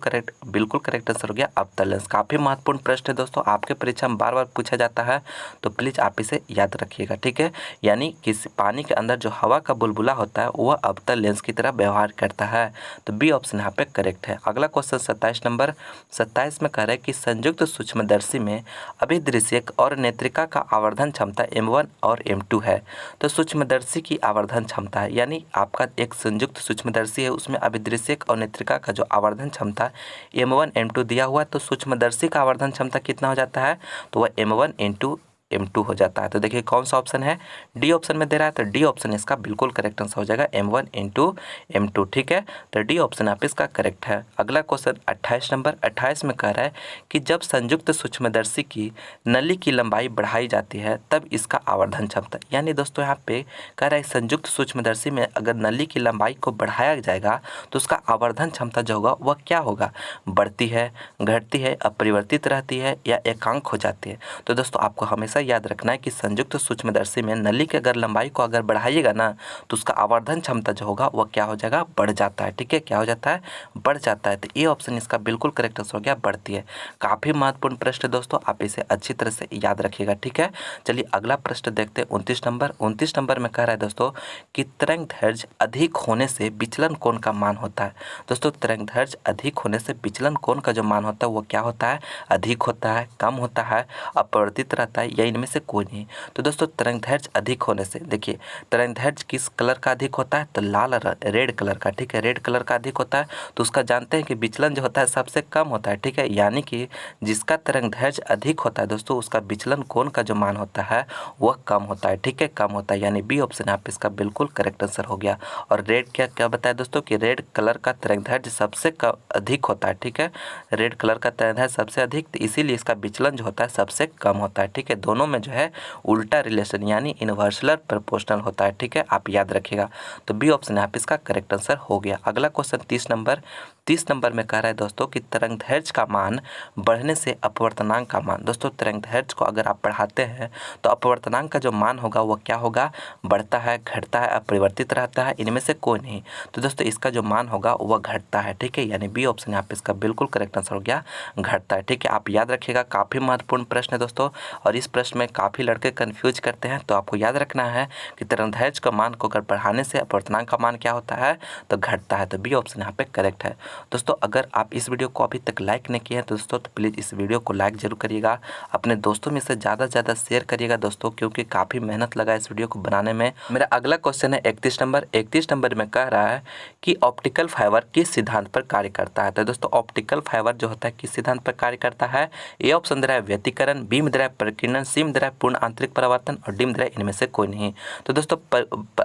Speaker 1: करेक्ट आंसर हो गया अवतल लेंस। काफ़ी महत्वपूर्ण प्रश्न है दोस्तों, आपके परीक्षा में बार बार पूछा जाता है, तो प्लीज़ आप इसे याद रखिएगा, ठीक है। यानी किसी पानी के अंदर जो हवा का बुलबुला होता है वह अवतल लेंस की तरह व्यवहार करता है, तो बी ऑप्शन यहाँ पे करेक्ट है। अगला क्वेश्चन 27 नंबर। 27 में कह रहा है कि संयुक्त सूक्ष्मदर्शी में अभिदृश्यक और नेत्रिका का आवर्धन क्षमता m1 और m2 है, तो सूक्ष्मदर्शी की आवर्धन क्षमता है, यानी आपका एक संयुक्त सूक्ष्मदर्शी है उसमें अभिदृश्यक और नेत्रिका का जो आवर्धन क्षमता m1 m2 दिया हुआ है, तो सूक्ष्मदर्शी का आवर्धन क्षमता कितना हो जाता है, तो वह m1 इंटू m2 हो जाता है। तो देखिए कौन सा ऑप्शन है, डी ऑप्शन में दे रहा है, तो डी ऑप्शन इसका बिल्कुल करेक्ट आंसर हो जाएगा m1 इंटू m2, ठीक है, तो डी ऑप्शन आप इसका करेक्ट है। अगला क्वेश्चन 28 नंबर। 28 में कह रहा है कि जब संयुक्त सूक्ष्मदर्शी की नली की लंबाई बढ़ाई जाती है तब इसका आवर्धन क्षमता, यानी दोस्तों यहाँ पे कह रहा है संयुक्त सूक्ष्मदर्शी में अगर नली की लंबाई को बढ़ाया जाएगा तो उसका आवर्धन क्षमता जो होगा वह क्या होगा, बढ़ती है, घटती है, अपरिवर्तित रहती है, या एकांक हो जाती है। तो दोस्तों आपको हमेशा याद रखना है कि संयुक्त सूक्ष्मदर्शी में नली की अगर लंबाई को अगर बढ़ाइएगा ना तो उसका आवर्धन क्षमता जो होगा वह क्या हो जाएगा, बढ़ जाता है। ठीक है, क्या हो जाता है, बढ़ जाता है। तो ये ऑप्शन इसका बिल्कुल करेक्ट आंसर हो गया, बढ़ती है। काफ़ी महत्वपूर्ण प्रश्न है दोस्तों, आप इसे अच्छी तरह से याद रखिएगा। ठीक है, चलिए अगला प्रश्न देखते हैं। 29 नंबर में कह रहा है दोस्तों कि तरंग दैर्ध्य अधिक होने से विचलन कोण का मान होता है। दोस्तों तरंग दैर्ध्य अधिक होने से विचलन कोण का जो मान होता है वो क्या होता है, अधिक होता है, कम होता है, अपरिवर्तित रहता है या इनमें से कोई नहीं। तो दोस्तों तरंग दैर्ध्य अधिक होने से, देखिए तरंग दैर्ध्य किस कलर का अधिक होता है, तो लाल रेड कलर का। ठीक है, रेड कलर का अधिक होता है तो उसका जानते हैं कि विचलन जो होता है सबसे कम होता है। ठीक है, यानी कि जिसका तरंग दैर्ध्य अधिक होता है दोस्तों उसका विचलन कोण का जो मान होता है वह कम होता है। ठीक है, कम होता है, यानी बी ऑप्शन यहाँ पे इसका बिल्कुल करेक्ट आंसर हो गया। और रेड क्या क्या बताया दोस्तों कि रेड कलर का तरंग दैर्ध्य सबसे अधिक होता है। ठीक है, रेड कलर का तरंग दैर्ध्य सबसे अधिक, तो इसीलिए इसका विचलन जो होता है सबसे कम होता है। ठीक है, दोनों में जो है उल्टा रिलेशन यानी इन्वर्सलर प्रोपोर्शनल होता है। ठीक है, आप याद रखिएगा। तो बी ऑप्शन यहाँ पे इसका करेक्ट आंसर हो गया। अगला क्वेश्चन 30 नंबर में कह रहा है दोस्तों कि तरंग दैर्ध्य का मान बढ़ने से अपवर्तनांक का मान। दोस्तों तरंग दैर्ध्य को अगर आप बढ़ाते हैं तो अपवर्तनांक का जो मान होगा वो क्या होगा, बढ़ता है, घटता है, अपरिवर्तित रहता है, इनमें से कोई नहीं। तो दोस्तों इसका जो मान होगा वह घटता है। ठीक है, यानी बी ऑप्शन यहाँ पे इसका बिल्कुल करेक्ट आंसर हो गया, घटता है। ठीक है, आप याद रखिएगा, काफ़ी महत्वपूर्ण प्रश्न है दोस्तों और इस प्रश्न में काफ़ी लड़के कन्फ्यूज करते हैं। तो आपको याद रखना है कि तरंग दैर्ध्य का मान को अगर बढ़ाने से अपवर्तनांक का मान क्या होता है, तो घटता है। तो बी ऑप्शन यहाँ पे करेक्ट है। दोस्तों अगर आप इस वीडियो को अभी तक लाइक नहीं किए हैं तो दोस्तों तो प्लीज़ इस वीडियो को लाइक जरूर करिएगा, अपने दोस्तों में से ज़्यादा से ज़्यादा शेयर करिएगा दोस्तों, क्योंकि काफ़ी मेहनत लगा इस वीडियो को बनाने में। मेरा अगला क्वेश्चन है 31 नंबर में कह रहा है कि ऑप्टिकल फाइबर किस सिद्धांत पर कार्य करता है। तो दोस्तों ऑप्टिकल फाइबर जो होता है किस सिद्धांत पर कार्य करता है, ए ऑप्शन दे रहा है व्यतिकरण, बी में दे रहा है प्रकीर्णन, सी में दे रहा है पूर्ण आंतरिक परावर्तन और डी में दे रहा है इनमें से कोई नहीं। तो दोस्तों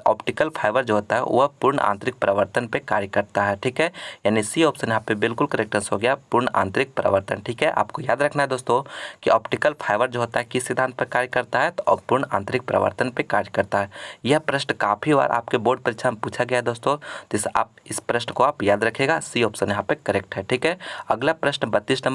Speaker 1: ऑप्टिकल फाइबर जो होता है वह पूर्ण आंतरिक परावर्तन पे कार्य करता है। ठीक है, यानी सी ऑप्शन यहाँ पे बिल्कुल करेक्ट आंसर हो गया, पूर्ण आंतरिक परावर्तन। ठीक है, आपको याद रखना है दोस्तों कि ऑप्टिकल फाइबर जो होता है किस सिद्धांत पर कार्य करता है, तो पूर्ण आंतरिक परावर्तन पे कार्य करता है। यह प्रश्न काफ़ी बार आपके बोर्ड परीक्षा में पूछा गया है दोस्तों, तो आप इस प्रश्न को आप याद रखिएगा, सी ऑप्शन यहाँ पे करेक्ट है। ठीक है, अगला प्रश्न 32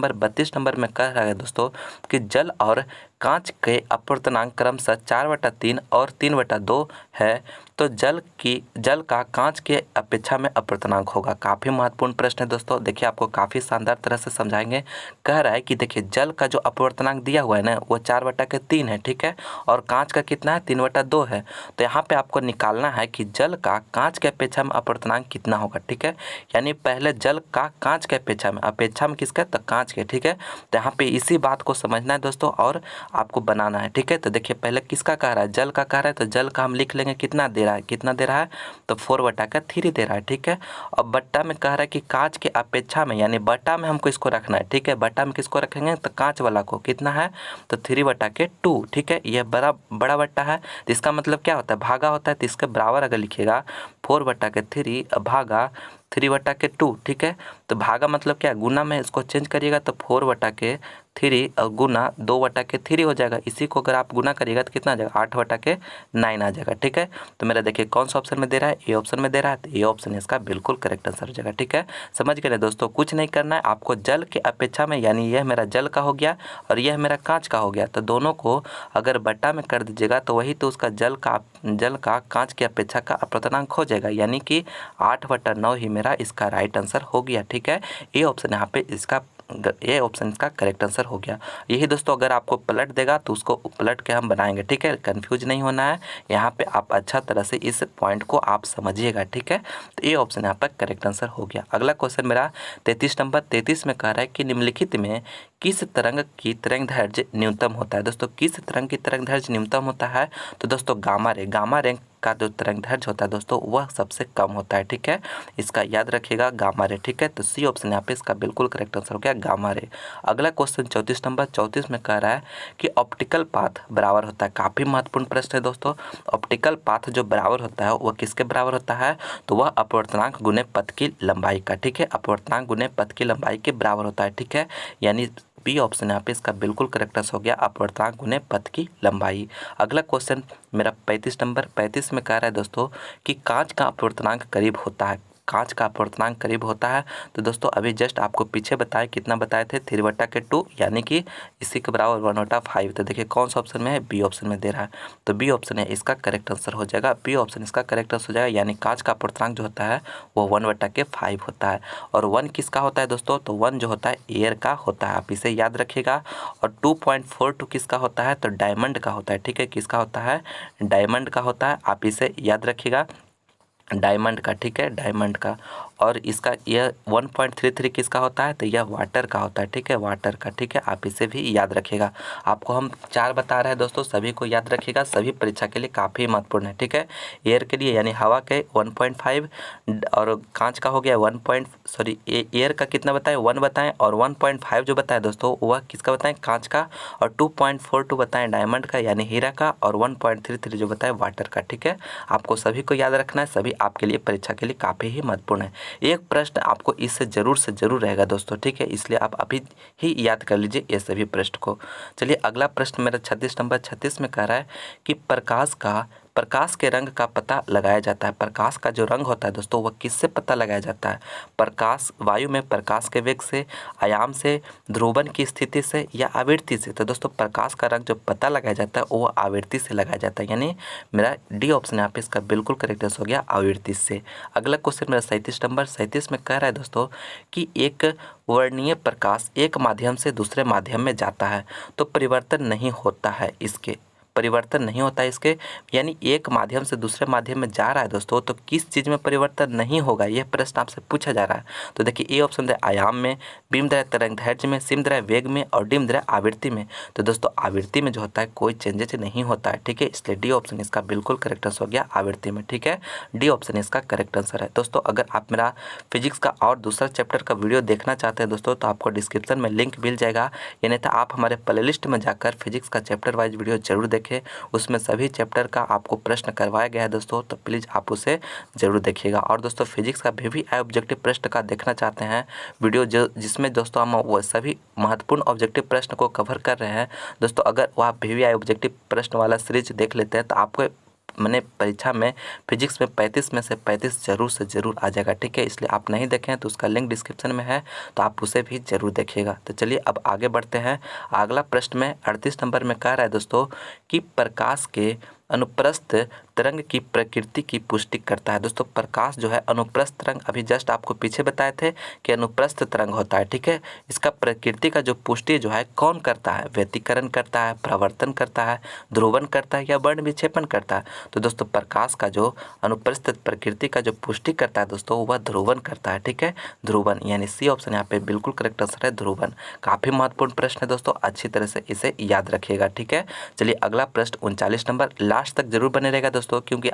Speaker 1: नंबर में कह रहा है दोस्तों कि जल और कांच के अपवर्तनांक क्रमशः 4/3 और 3/2 है, तो जल का कांच के अपेक्षा में अपवर्तनांक होगा। काफ़ी महत्वपूर्ण प्रश्न है दोस्तों, देखिए आपको काफ़ी शानदार तरह से समझाएंगे। कह रहा है कि देखिए जल का जो अपवर्तनांक दिया हुआ है ना वो 4/3 है। ठीक है, और कांच का कितना है, 3/2 है। तो यहाँ पे आपको निकालना है कि जल का कांच के अपेक्षा में अपवर्तनांक कितना होगा। ठीक है, यानी पहले जल का कांच के अपेक्षा में किसका, तो कांच के। ठीक है, तो यहाँ पे इसी बात को समझना है दोस्तों और आपको बनाना है। ठीक है, तो देखिए पहले किसका कह रहा है, जल का कह रहा है, तो जल का हम लिख लेंगे कितना दे रहा है, कितना दे रहा है, तो 4/3 दे रहा है। ठीक है, अब बट्टा में कह रहा है कि कांच के अपेक्षा में, यानी बट्टा में हमको इसको रखना है। ठीक है, बट्टा में किसको रखेंगे, तो कांच वाला को, कितना है, तो 3/2। ठीक है, यह बड़ा बट्टा है, तो इसका मतलब क्या होता है, भागा होता है, तो इसके बराबर अगर लिखिएगा 4/3 भागा 3/2। ठीक है, तो भागा मतलब क्या, गुना में इसको चेंज करिएगा तो 4/3 और गुना 2/3 हो जाएगा। इसी को अगर आप गुना करिएगा तो कितना आ जाएगा, 8/9 आ जाएगा। ठीक है, तो मेरा देखिए कौन सा ऑप्शन में दे रहा है, ए ऑप्शन में दे रहा है, तो ए ऑप्शन इसका बिल्कुल करेक्ट आंसर हो जाएगा। ठीक है, समझ गए ना दोस्तों, कुछ नहीं करना है आपको, जल के अपेक्षा में, यानी यह मेरा जल का हो गया और यह मेरा कांच का हो गया, तो दोनों को अगर बट्टा में कर दीजिएगा तो वही तो उसका जल का कांच की अपेक्षा का अपवर्तनांक हो जाएगा, यानी कि 8/9 ही मेरा इसका राइट आंसर हो गया। ठीक है, ये ऑप्शन यहाँ पे इसका, ये ऑप्शन इसका करेक्ट आंसर हो गया। यही दोस्तों अगर आपको पलट देगा तो उसको पलट के हम बनाएंगे। ठीक है, कंफ्यूज नहीं होना है, यहाँ पे आप अच्छा तरह से इस पॉइंट को आप समझिएगा। ठीक है, तो ये ऑप्शन यहाँ पर करेक्ट आंसर हो गया। अगला क्वेश्चन मेरा 33 में कह रहा है कि निम्नलिखित में किस तरंग की तरंग दैर्ध्य न्यूनतम होता है। दोस्तों किस तरंग की तरंग दैर्ध्य न्यूनतम होता है, तो दोस्तों गामा रे का जो तरंग दैर्ध्य होता है दोस्तों वह सबसे कम होता है। ठीक है, इसका याद रखिएगा, गामा रे। ठीक है, तो सी ऑप्शन यहाँ पे इसका बिल्कुल करेक्ट आंसर हो गया, गामा रे। अगला क्वेश्चन 34 में कह रहा है कि ऑप्टिकल पाथ बराबर होता है। काफ़ी महत्वपूर्ण प्रश्न है दोस्तों, ऑप्टिकल पाथ जो बराबर होता है वह किसके बराबर होता है, तो वह अपवर्तनांक गुने पथ की लंबाई का। ठीक है, अपवर्तनांक गुने पथ की लंबाई के बराबर होता है। ठीक है, यानी बी ऑप्शन यहाँ पे इसका बिल्कुल करेक्ट आंसर हो गया, अपवर्तनांक गुने पथ की लंबाई। अगला क्वेश्चन मेरा 35 में कह रहा है दोस्तों कि कांच का अपवर्तनांक करीब होता है। कांच का अपवर्तनांक करीब होता है। तो दोस्तों अभी जस्ट आपको पीछे बताए कितना बताए थे 3/2 यानी कि इसी के बराबर 1/5। तो देखिए कौन सा ऑप्शन में है, बी ऑप्शन में दे रहा है। तो बी ऑप्शन है इसका करेक्ट आंसर हो जाएगा, बी ऑप्शन इसका करेक्ट आंसर हो जाएगा। यानी कांच का अपवर्तनांक जो होता है वो 1/5 होता है। और 1 किसका होता है दोस्तों, तो 1 जो होता है एयर का होता है, आप इसे याद रखिएगा। और 2.42 किसका होता है, तो डायमंड का होता है। ठीक है, किसका होता है, डायमंड का होता है, आप इसे याद रखिएगा, डायमंड का। ठीक है, डायमंड का। और इसका यह 1.33 किसका होता है, तो यह वाटर का होता है। ठीक है, वाटर का। ठीक है, आप इसे भी याद रखिएगा। आपको हम 4 बता रहे हैं दोस्तों, सभी को याद रखिएगा, सभी परीक्षा के लिए काफ़ी महत्वपूर्ण है। ठीक है, एयर के लिए यानी हवा के 1.5 और कांच का हो गया एयर का कितना बताएं, 1 बताएं। और 1.5 जो बताएं दोस्तों वह किसका बताएं, कांच का। और 2.42 बताएं डायमंड का यानी हीरा का। और 1.33 जो बताएं वाटर का। ठीक है, आपको सभी को याद रखना है, सभी आपके लिए परीक्षा के लिए काफ़ी ही महत्वपूर्ण है। एक प्रश्न आपको इससे ज़रूर से ज़रूर रहेगा दोस्तों। ठीक है, इसलिए आप अभी ही याद कर लीजिए ये सभी प्रश्न को। चलिए अगला प्रश्न मेरा 36 नंबर 36 में कह रहा है कि प्रकाश के रंग का पता लगाया जाता है। प्रकाश का जो रंग होता है दोस्तों वह किससे पता लगाया जाता है, प्रकाश वायु में प्रकाश के वेग से, आयाम से, ध्रुवन की स्थिति से या आवृत्ति से। तो दोस्तों प्रकाश का रंग जो पता लगाया जाता है वो आवृत्ति से लगाया जाता है, यानी मेरा डी ऑप्शन यहाँ पे इसका बिल्कुल करेक्ट आंसर हो गया, आवृत्ति से। अगला क्वेश्चन मेरा 37 नंबर 37 में कह रहा है दोस्तों कि एक वर्णीय प्रकाश एक माध्यम से दूसरे माध्यम में जाता है तो परिवर्तन नहीं होता है इसके, परिवर्तन नहीं होता है इसके, यानी एक माध्यम से दूसरे माध्यम में जा रहा है दोस्तों, तो किस चीज़ में परिवर्तन नहीं होगा, यह प्रश्न आपसे पूछा जा रहा है। तो देखिए ए ऑप्शन है आयाम में, बी में तरंगदैर्घ्य में, सी में वेग में और डी में आवृत्ति में। तो दोस्तों आवृत्ति में जो होता है कोई चेंजेज नहीं होता है। ठीक है, इसलिए डी ऑप्शन इसका बिल्कुल करेक्ट आंसर हो गया, आवृत्ति में। ठीक है, डी ऑप्शन इसका करेक्ट आंसर है। दोस्तों अगर आप मेरा फिजिक्स का और दूसरा चैप्टर का वीडियो देखना चाहते हैं दोस्तों तो आपको डिस्क्रिप्शन में लिंक मिल जाएगा, या नहीं तो आप हमारे प्लेलिस्ट में जाकर फिजिक्स का चैप्टर वाइज वीडियो जरूर देखें, उसमें सभी चैप्टर का आपको प्रश्न करवाया गया है दोस्तों, तो प्लीज़ आप उसे ज़रूर देखिएगा। और दोस्तों फिजिक्स का वी आई ऑब्जेक्टिव प्रश्न का देखना चाहते हैं वीडियो जिसमें दोस्तों हम वो सभी महत्वपूर्ण ऑब्जेक्टिव प्रश्न को कवर कर रहे हैं दोस्तों, अगर वह वी आई ऑब्जेक्टिव प्रश्न वाला सीरीज देख लेते हैं तो आपको मैंने परीक्षा में फिजिक्स में 35 में से 35 जरूर से ज़रूर आ जाएगा। ठीक है, इसलिए आप नहीं देखें तो उसका लिंक डिस्क्रिप्शन में है, तो आप उसे भी ज़रूर देखिएगा। तो चलिए अब आगे बढ़ते हैं। अगला प्रश्न में 38 नंबर में कह रहा है दोस्तों कि प्रकाश के अनुप्रस्थ तरंग की प्रकृति की पुष्टि करता है। दोस्तों प्रकाश जो है अनुप्रस्थ तरंग, अभी जस्ट आपको पीछे बताए थे कि अनुप्रस्थ तरंग होता है। ठीक है, इसका प्रकृति का जो पुष्टि जो है कौन करता है, व्यतिकरण करता है, प्रवर्तन करता है, ध्रुवन करता है या वर्ण विक्षेपण करता है। तो दोस्तों प्रकाश का जो अनुप्रस्थ प्रकृति का जो पुष्टि करता है दोस्तों वह ध्रुवन करता है। ठीक है, ध्रुवन, यानी सी ऑप्शन यहाँ पे बिल्कुल करेक्ट आंसर है, ध्रुवन। काफ़ी महत्वपूर्ण प्रश्न है दोस्तों, अच्छी तरह से इसे याद रखिएगा। ठीक है, चलिए अगला प्रश्न 39 नंबर, लास्ट तक जरूर बने रहेगा दोस्तों, क्योंकि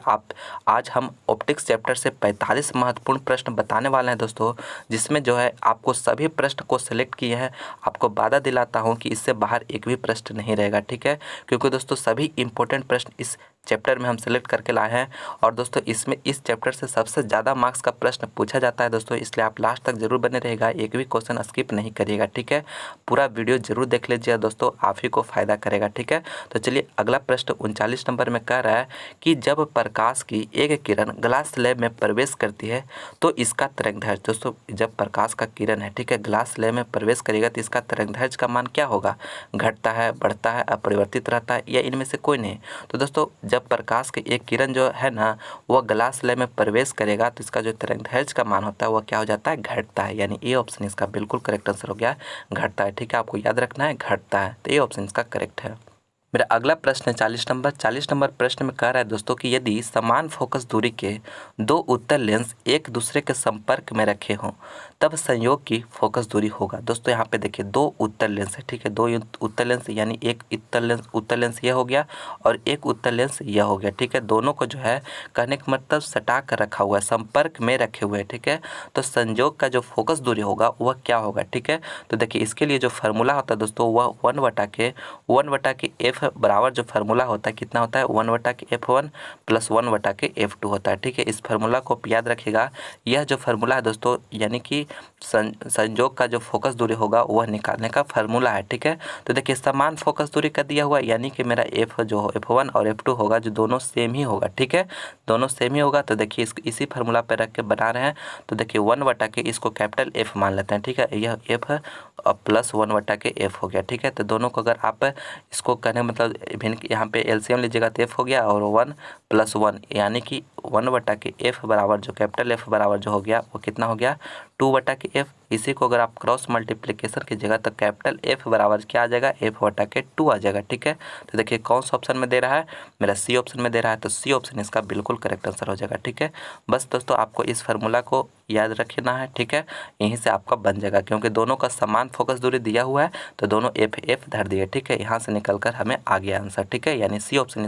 Speaker 1: आज हम ऑप्टिक्स चैप्टर से 45 महत्वपूर्ण प्रश्न बताने वाले हैं दोस्तों, जिसमें जो है आपको सभी प्रश्न को सिलेक्ट किए हैं। आपको वादा दिलाता हूं कि इससे बाहर एक भी प्रश्न नहीं रहेगा। ठीक है, क्योंकि दोस्तों सभी इंपॉर्टेंट प्रश्न इस चैप्टर में हम सेलेक्ट करके लाए हैं, और दोस्तों इसमें इस चैप्टर से सबसे ज़्यादा मार्क्स का प्रश्न पूछा जाता है दोस्तों, इसलिए आप लास्ट तक जरूर बने रहेगा, एक भी क्वेश्चन स्किप नहीं करिएगा। ठीक है, पूरा वीडियो जरूर देख लीजिए दोस्तों, आप ही को फायदा करेगा। ठीक है, तो चलिए अगला प्रश्न 39 नंबर में कह रहा है कि जब प्रकाश की एक किरण ग्लास स्लैब में प्रवेश करती है तो इसका तरंगदैर्घ्य, दोस्तों जब प्रकाश का किरण है ठीक है ग्लास स्लैब में प्रवेश करेगा तो इसका तरंगदैर्घ्य का मान क्या होगा, घटता है, बढ़ता है, अपरिवर्तित रहता है या इनमें से कोई नहीं। तो दोस्तों जब प्रकाश की एक किरण जो है ना वह ग्लास स्लैब में प्रवेश करेगा तो इसका जो तरंगदैर्घ्य का मान होता है वह क्या हो जाता है, घटता है, यानी ए ऑप्शन इसका बिल्कुल करेक्ट आंसर हो गया, घटता है। ठीक है, आपको याद रखना है घटता है, तो ए ऑप्शन इसका करेक्ट है। मेरा अगला प्रश्न है 40 नंबर प्रश्न में कह रहा है दोस्तों कि यदि समान फोकस दूरी के दो उत्तल लेंस एक दूसरे के संपर्क में रखे हों तब संयोग की फोकस दूरी होगा। दोस्तों यहाँ पे देखिए दो उत्तल लेंस है, ठीक है, दो उत्तल लेंस यानी एक उत्तल लेंस यह हो गया और एक उत्तल लेंस यह हो गया। ठीक है, दोनों को जो है कहने का मतलब सटा कर रखा हुआ है, संपर्क में रखे हुए हैं। ठीक है, तो संयोग का जो फोकस दूरी होगा वह क्या होगा। ठीक है, तो देखिए इसके लिए जो फार्मूला होता है दोस्तों वह 1/के f बराबर जो फार्मूला होता है कितना होता है 1/F1 प्लस 1/F2 होता है। ठीक है, इस फार्मूला को आप याद रखिएगा। यह जो फार्मूला है दोस्तों यानी कि संयोग का जो फोकस दूरी होगा वह निकालने का फार्मूला है। ठीक है, तो देखिए समान फोकस दूरी का दिया हुआ यानी कि मेरा F1 और F2 होगा जो दोनों सेम ही होगा। ठीक है, दोनों सेम ही होगा। तो देखिए इसी फार्मूला पे रख के बना रहे हैं। तो देखिए 1/के इसको कैपिटल F मान लेते हैं। ठीक है, यह F प्लस 1/F हो गया। ठीक है, तो दोनों को अगर आप इसको कहने मतलब भिन्न यहाँ पे एलसीएम लीजिएगा तो F हो गया और 1 प्लस 1 यानी कि 1/F बराबर जो कैपिटल F बराबर जो हो गया वो कितना हो गया 2/F। इसी को अगर आप क्रॉस मल्टीप्लिकेशन कीजिएगा तो कैपिटल F बराबर क्या आ जाएगा F/2 आ जाएगा। ठीक है, तो देखिए कौन सा ऑप्शन में दे रहा है, मेरा सी ऑप्शन में दे रहा है, तो सी ऑप्शन इसका बिल्कुल करेक्ट आंसर हो जाएगा। ठीक है, बस दोस्तों आपको इस फार्मूला को याद रखना है। ठीक है, यहीं से आपका बन जाएगा क्योंकि दोनों का समान फोकस दूरी दिया हुआ है तो दोनों F धर दिए। ठीक है, यहाँ से निकल कर हमें आ गया आंसर। ठीक है, यानी सी ऑप्शन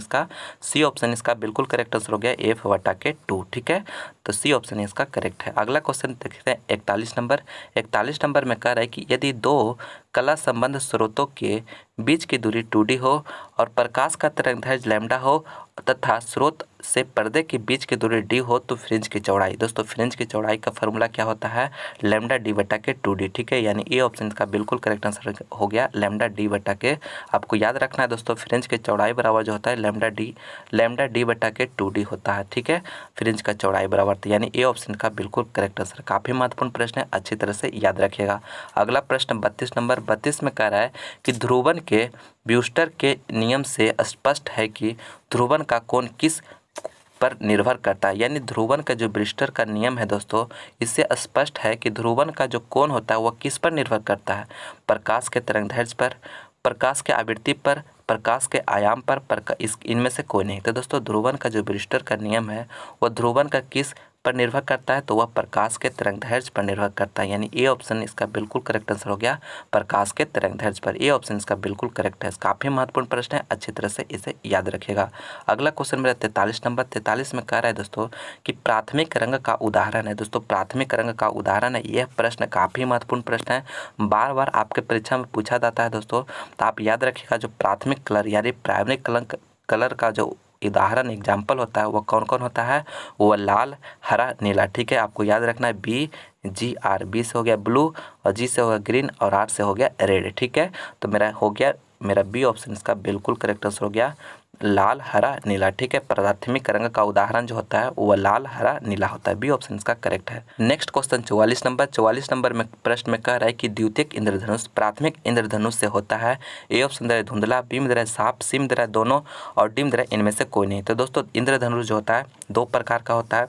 Speaker 1: इसका बिल्कुल करेक्ट आंसर हो गया F/2। ठीक है, तो सी ऑप्शन इसका करेक्ट है। अगला क्वेश्चन देखते हैं 41 नंबर में कह रहा है कि यदि दो कला संबंध स्रोतों के बीच की दूरी 2D हो और प्रकाश का तरंगदैर्घ्य लैम्डा हो तथा स्रोत से पर्दे के बीच की दूरी d हो तो फ्रिंज की चौड़ाई। दोस्तों फ्रिंज की चौड़ाई का फॉर्मूला क्या होता है लैम्डा d/2d। ठीक है, यानी ए ऑप्शन का बिल्कुल करेक्ट आंसर हो गया लैम्डा d/के। आपको याद रखना है दोस्तों फ्रिंज की चौड़ाई बराबर जो होता है लैम्डा d/2d होता है। ठीक है, फ्रिंज का चौड़ाई बराबर, तो यानी ए ऑप्शन का बिल्कुल करेक्ट आंसर। काफ़ी महत्वपूर्ण प्रश्न है, अच्छी तरह से याद रखिएगा। अगला प्रश्न 32 में कह रहा है कि ध्रुवन के ब्यूस्टर के नियम से स्पष्ट है कि ध्रुवन का कोण किस पर निर्भर करता है। यानी ध्रुवन का जो ब्यूस्टर का नियम है दोस्तों इससे स्पष्ट है कि ध्रुवन का जो कोण होता है वह किस पर निर्भर करता है, प्रकाश के तरंगदैर्घ्य पर, प्रकाश के आवृत्ति पर, प्रकाश के आयाम पर, इनमें से कोई नहीं। तो दोस्तों ध्रुवन का जो ब्यूस्टर का नियम है वह ध्रुवन का किस पर निर्भर करता है, तो वह प्रकाश के तरंगदैर्घ्य पर निर्भर करता है। यानी ए ऑप्शन इसका बिल्कुल करेक्ट आंसर हो गया प्रकाश के तरंगदैर्घ्य पर। ए ऑप्शन इसका बिल्कुल करेक्ट है। काफ़ी महत्वपूर्ण प्रश्न है, अच्छी तरह से इसे याद रखिएगा। अगला क्वेश्चन मेरा 43 में कह रहा है दोस्तों कि प्राथमिक रंग का उदाहरण है। दोस्तों प्राथमिक रंग का उदाहरण है, यह प्रश्न काफ़ी महत्वपूर्ण प्रश्न है, बार बार आपके परीक्षा में पूछा जाता है दोस्तों। तो आप याद रखिएगा जो प्राथमिक कलर यानी प्राइमरी कलर का जो उदाहरण एग्जाम्पल होता है वह कौन कौन होता है, वह लाल हरा नीला। ठीक है, आपको याद रखना है BGR, बी से हो गया ब्लू और जी से हो गया ग्रीन और आर से हो गया रेड। ठीक है, तो मेरा बी ऑप्शन इसका बिल्कुल करेक्ट आंसर हो गया लाल हरा नीला। ठीक है, प्राथमिक रंग का उदाहरण जो होता है वह लाल हरा नीला होता है। बी ऑप्शन इसका करेक्ट है। नेक्स्ट क्वेश्चन 44 नंबर में प्रश्न में कह रहा है कि द्वितीयक इंद्रधनुष प्राथमिक इंद्रधनुष से होता है। ए ऑप्शन दे रहा है धुंधला, बी में दे रहा है साफ, सी में दे रहा है दोनों और डी में दे रहा है इनमें से कोई नहीं। तो दोस्तों इंद्रधनुष जो होता है दो प्रकार का होता है।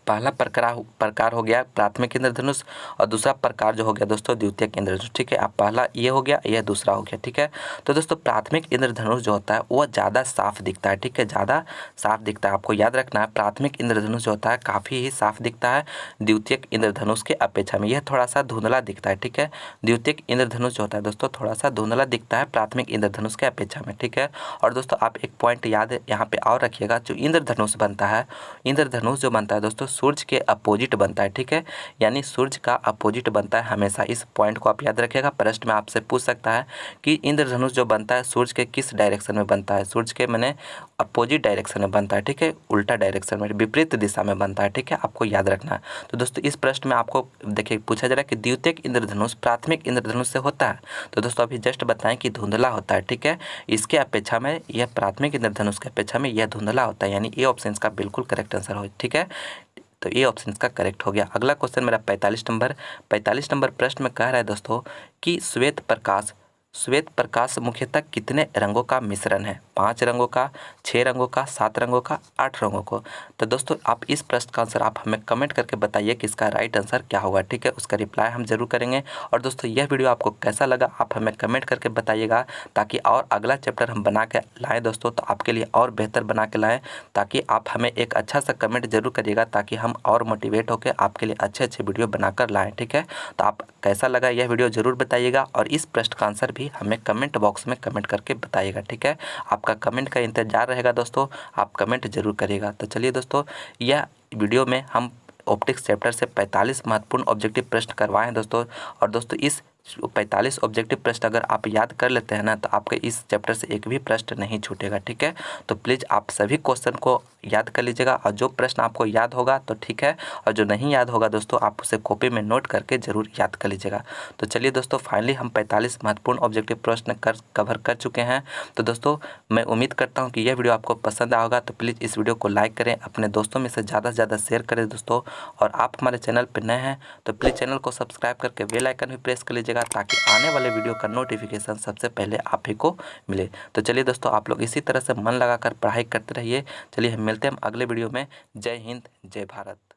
Speaker 1: पहला प्रकार हो गया प्राथमिक इंद्रधनुष और दूसरा प्रकार जो हो गया दोस्तों द्वितीयक इंद्रधनुष। ठीक है, आप पहला ये हो गया, यह दूसरा हो गया। ठीक है, तो दोस्तों प्राथमिक इंद्रधनुष जो होता है वह ज़्यादा साफ दिखता है। ठीक है, ज़्यादा साफ दिखता है। आपको याद रखना है प्राथमिक इंद्रधनुष जो होता है काफ़ी ही साफ दिखता है द्वितीयक इंद्रधनुष के अपेक्षा में, यह थोड़ा सा धुंधला दिखता है। ठीक है, द्वितीयक इंद्रधनुष जो होता है दोस्तों थोड़ा सा धुंधला दिखता है प्राथमिक इंद्रधनुष के अपेक्षा में। ठीक है, और दोस्तों आप एक पॉइंट याद यहाँ पे और रखिएगा, जो इंद्रधनुष बनता है, इंद्रधनुष जो बनता है दोस्तों सूर्य के अपोजिट बनता है। ठीक है, यानी सूर्य का अपोजिट बनता है हमेशा। इस पॉइंट को आप याद रखिएगा, प्रश्न में आपसे पूछ सकता है कि इंद्रधनुष जो बनता है सूर्य के किस डायरेक्शन में बनता है, सूर्य के मैंने अपोजिट डायरेक्शन में बनता है। ठीक है, उल्टा डायरेक्शन में विपरीत दिशा में बनता है। ठीक है, आपको याद रखना है। तो दोस्तों इस प्रश्न में आपको देखिए पूछा जा रहा है कि द्वितीयक इंद्रधनुष प्राथमिक इंद्रधनुष से होता है, तो दोस्तों अभी जस्ट बताएं कि धुंधला होता है। ठीक है, इसके अपेक्षा में यह प्राथमिक इंद्रधनुष के अपेक्षा में यह धुंधला होता है, यानी ए ऑप्शन का बिल्कुल करेक्ट आंसर हो। ठीक है, तो ये ऑप्शन का करेक्ट हो गया। अगला क्वेश्चन मेरा 45 नंबर प्रश्न में कह रहा है दोस्तों कि श्वेत प्रकाश मुख्यतः कितने रंगों का मिश्रण है, 5 रंगों का, 6 रंगों का, 7 रंगों का, 8 रंगों को। तो दोस्तों आप इस प्रश्न का आंसर आप हमें कमेंट करके बताइए कि इसका राइट आंसर क्या होगा। ठीक है, उसका रिप्लाई हम जरूर करेंगे। और दोस्तों यह वीडियो आपको कैसा लगा आप हमें कमेंट करके बताइएगा, ताकि और अगला चैप्टर हम बना के लाएँ दोस्तों, तो आपके लिए और बेहतर बना के लाएँ, ताकि आप हमें एक अच्छा सा कमेंट जरूर करिएगा, ताकि हम और मोटिवेट होकर आपके लिए अच्छे अच्छे वीडियो बनाकर लाएँ। ठीक है, तो आप कैसा लगा यह वीडियो ज़रूर बताइएगा और इस प्रश्न का आंसर भी हमें कमेंट बॉक्स में कमेंट करके बताइएगा। ठीक है, आपका कमेंट का इंतजार रहेगा दोस्तों, आप कमेंट जरूर करिएगा। तो चलिए दोस्तों, यह वीडियो में हम ऑप्टिक्स चैप्टर से 45 महत्वपूर्ण ऑब्जेक्टिव प्रश्न करवाए हैं दोस्तों। और दोस्तों इस 45 ऑब्जेक्टिव प्रश्न अगर आप याद कर लेते हैं ना तो आपके इस चैप्टर से एक भी प्रश्न नहीं छूटेगा। ठीक है, तो प्लीज़ आप सभी क्वेश्चन को याद कर लीजिएगा और जो प्रश्न आपको याद होगा तो ठीक है, और जो नहीं याद होगा दोस्तों आप उसे कॉपी में नोट करके ज़रूर याद कर लीजिएगा। तो चलिए दोस्तों, फाइनली हम 45 महत्वपूर्ण ऑब्जेक्टिव प्रश्न कवर कर चुके हैं। तो दोस्तों मैं उम्मीद करता हूँ कि यह वीडियो आपको पसंद आएगा, तो प्लीज़ इस वीडियो को लाइक करें, अपने दोस्तों में से ज़्यादा से ज़्यादा शेयर करें दोस्तों। और आप हमारे चैनल पर नए हैं तो प्लीज़ चैनल को सब्सक्राइब करके बेल आइकन भी प्रेस कर लीजिएगा, ताकि आने वाले वीडियो का नोटिफिकेशन सबसे पहले आप ही को मिले। तो चलिए दोस्तों, आप लोग इसी तरह से मन लगाकर पढ़ाई करते रहिए। चलिए हम मिलते हैं अगले वीडियो में। जय हिंद, जय भारत।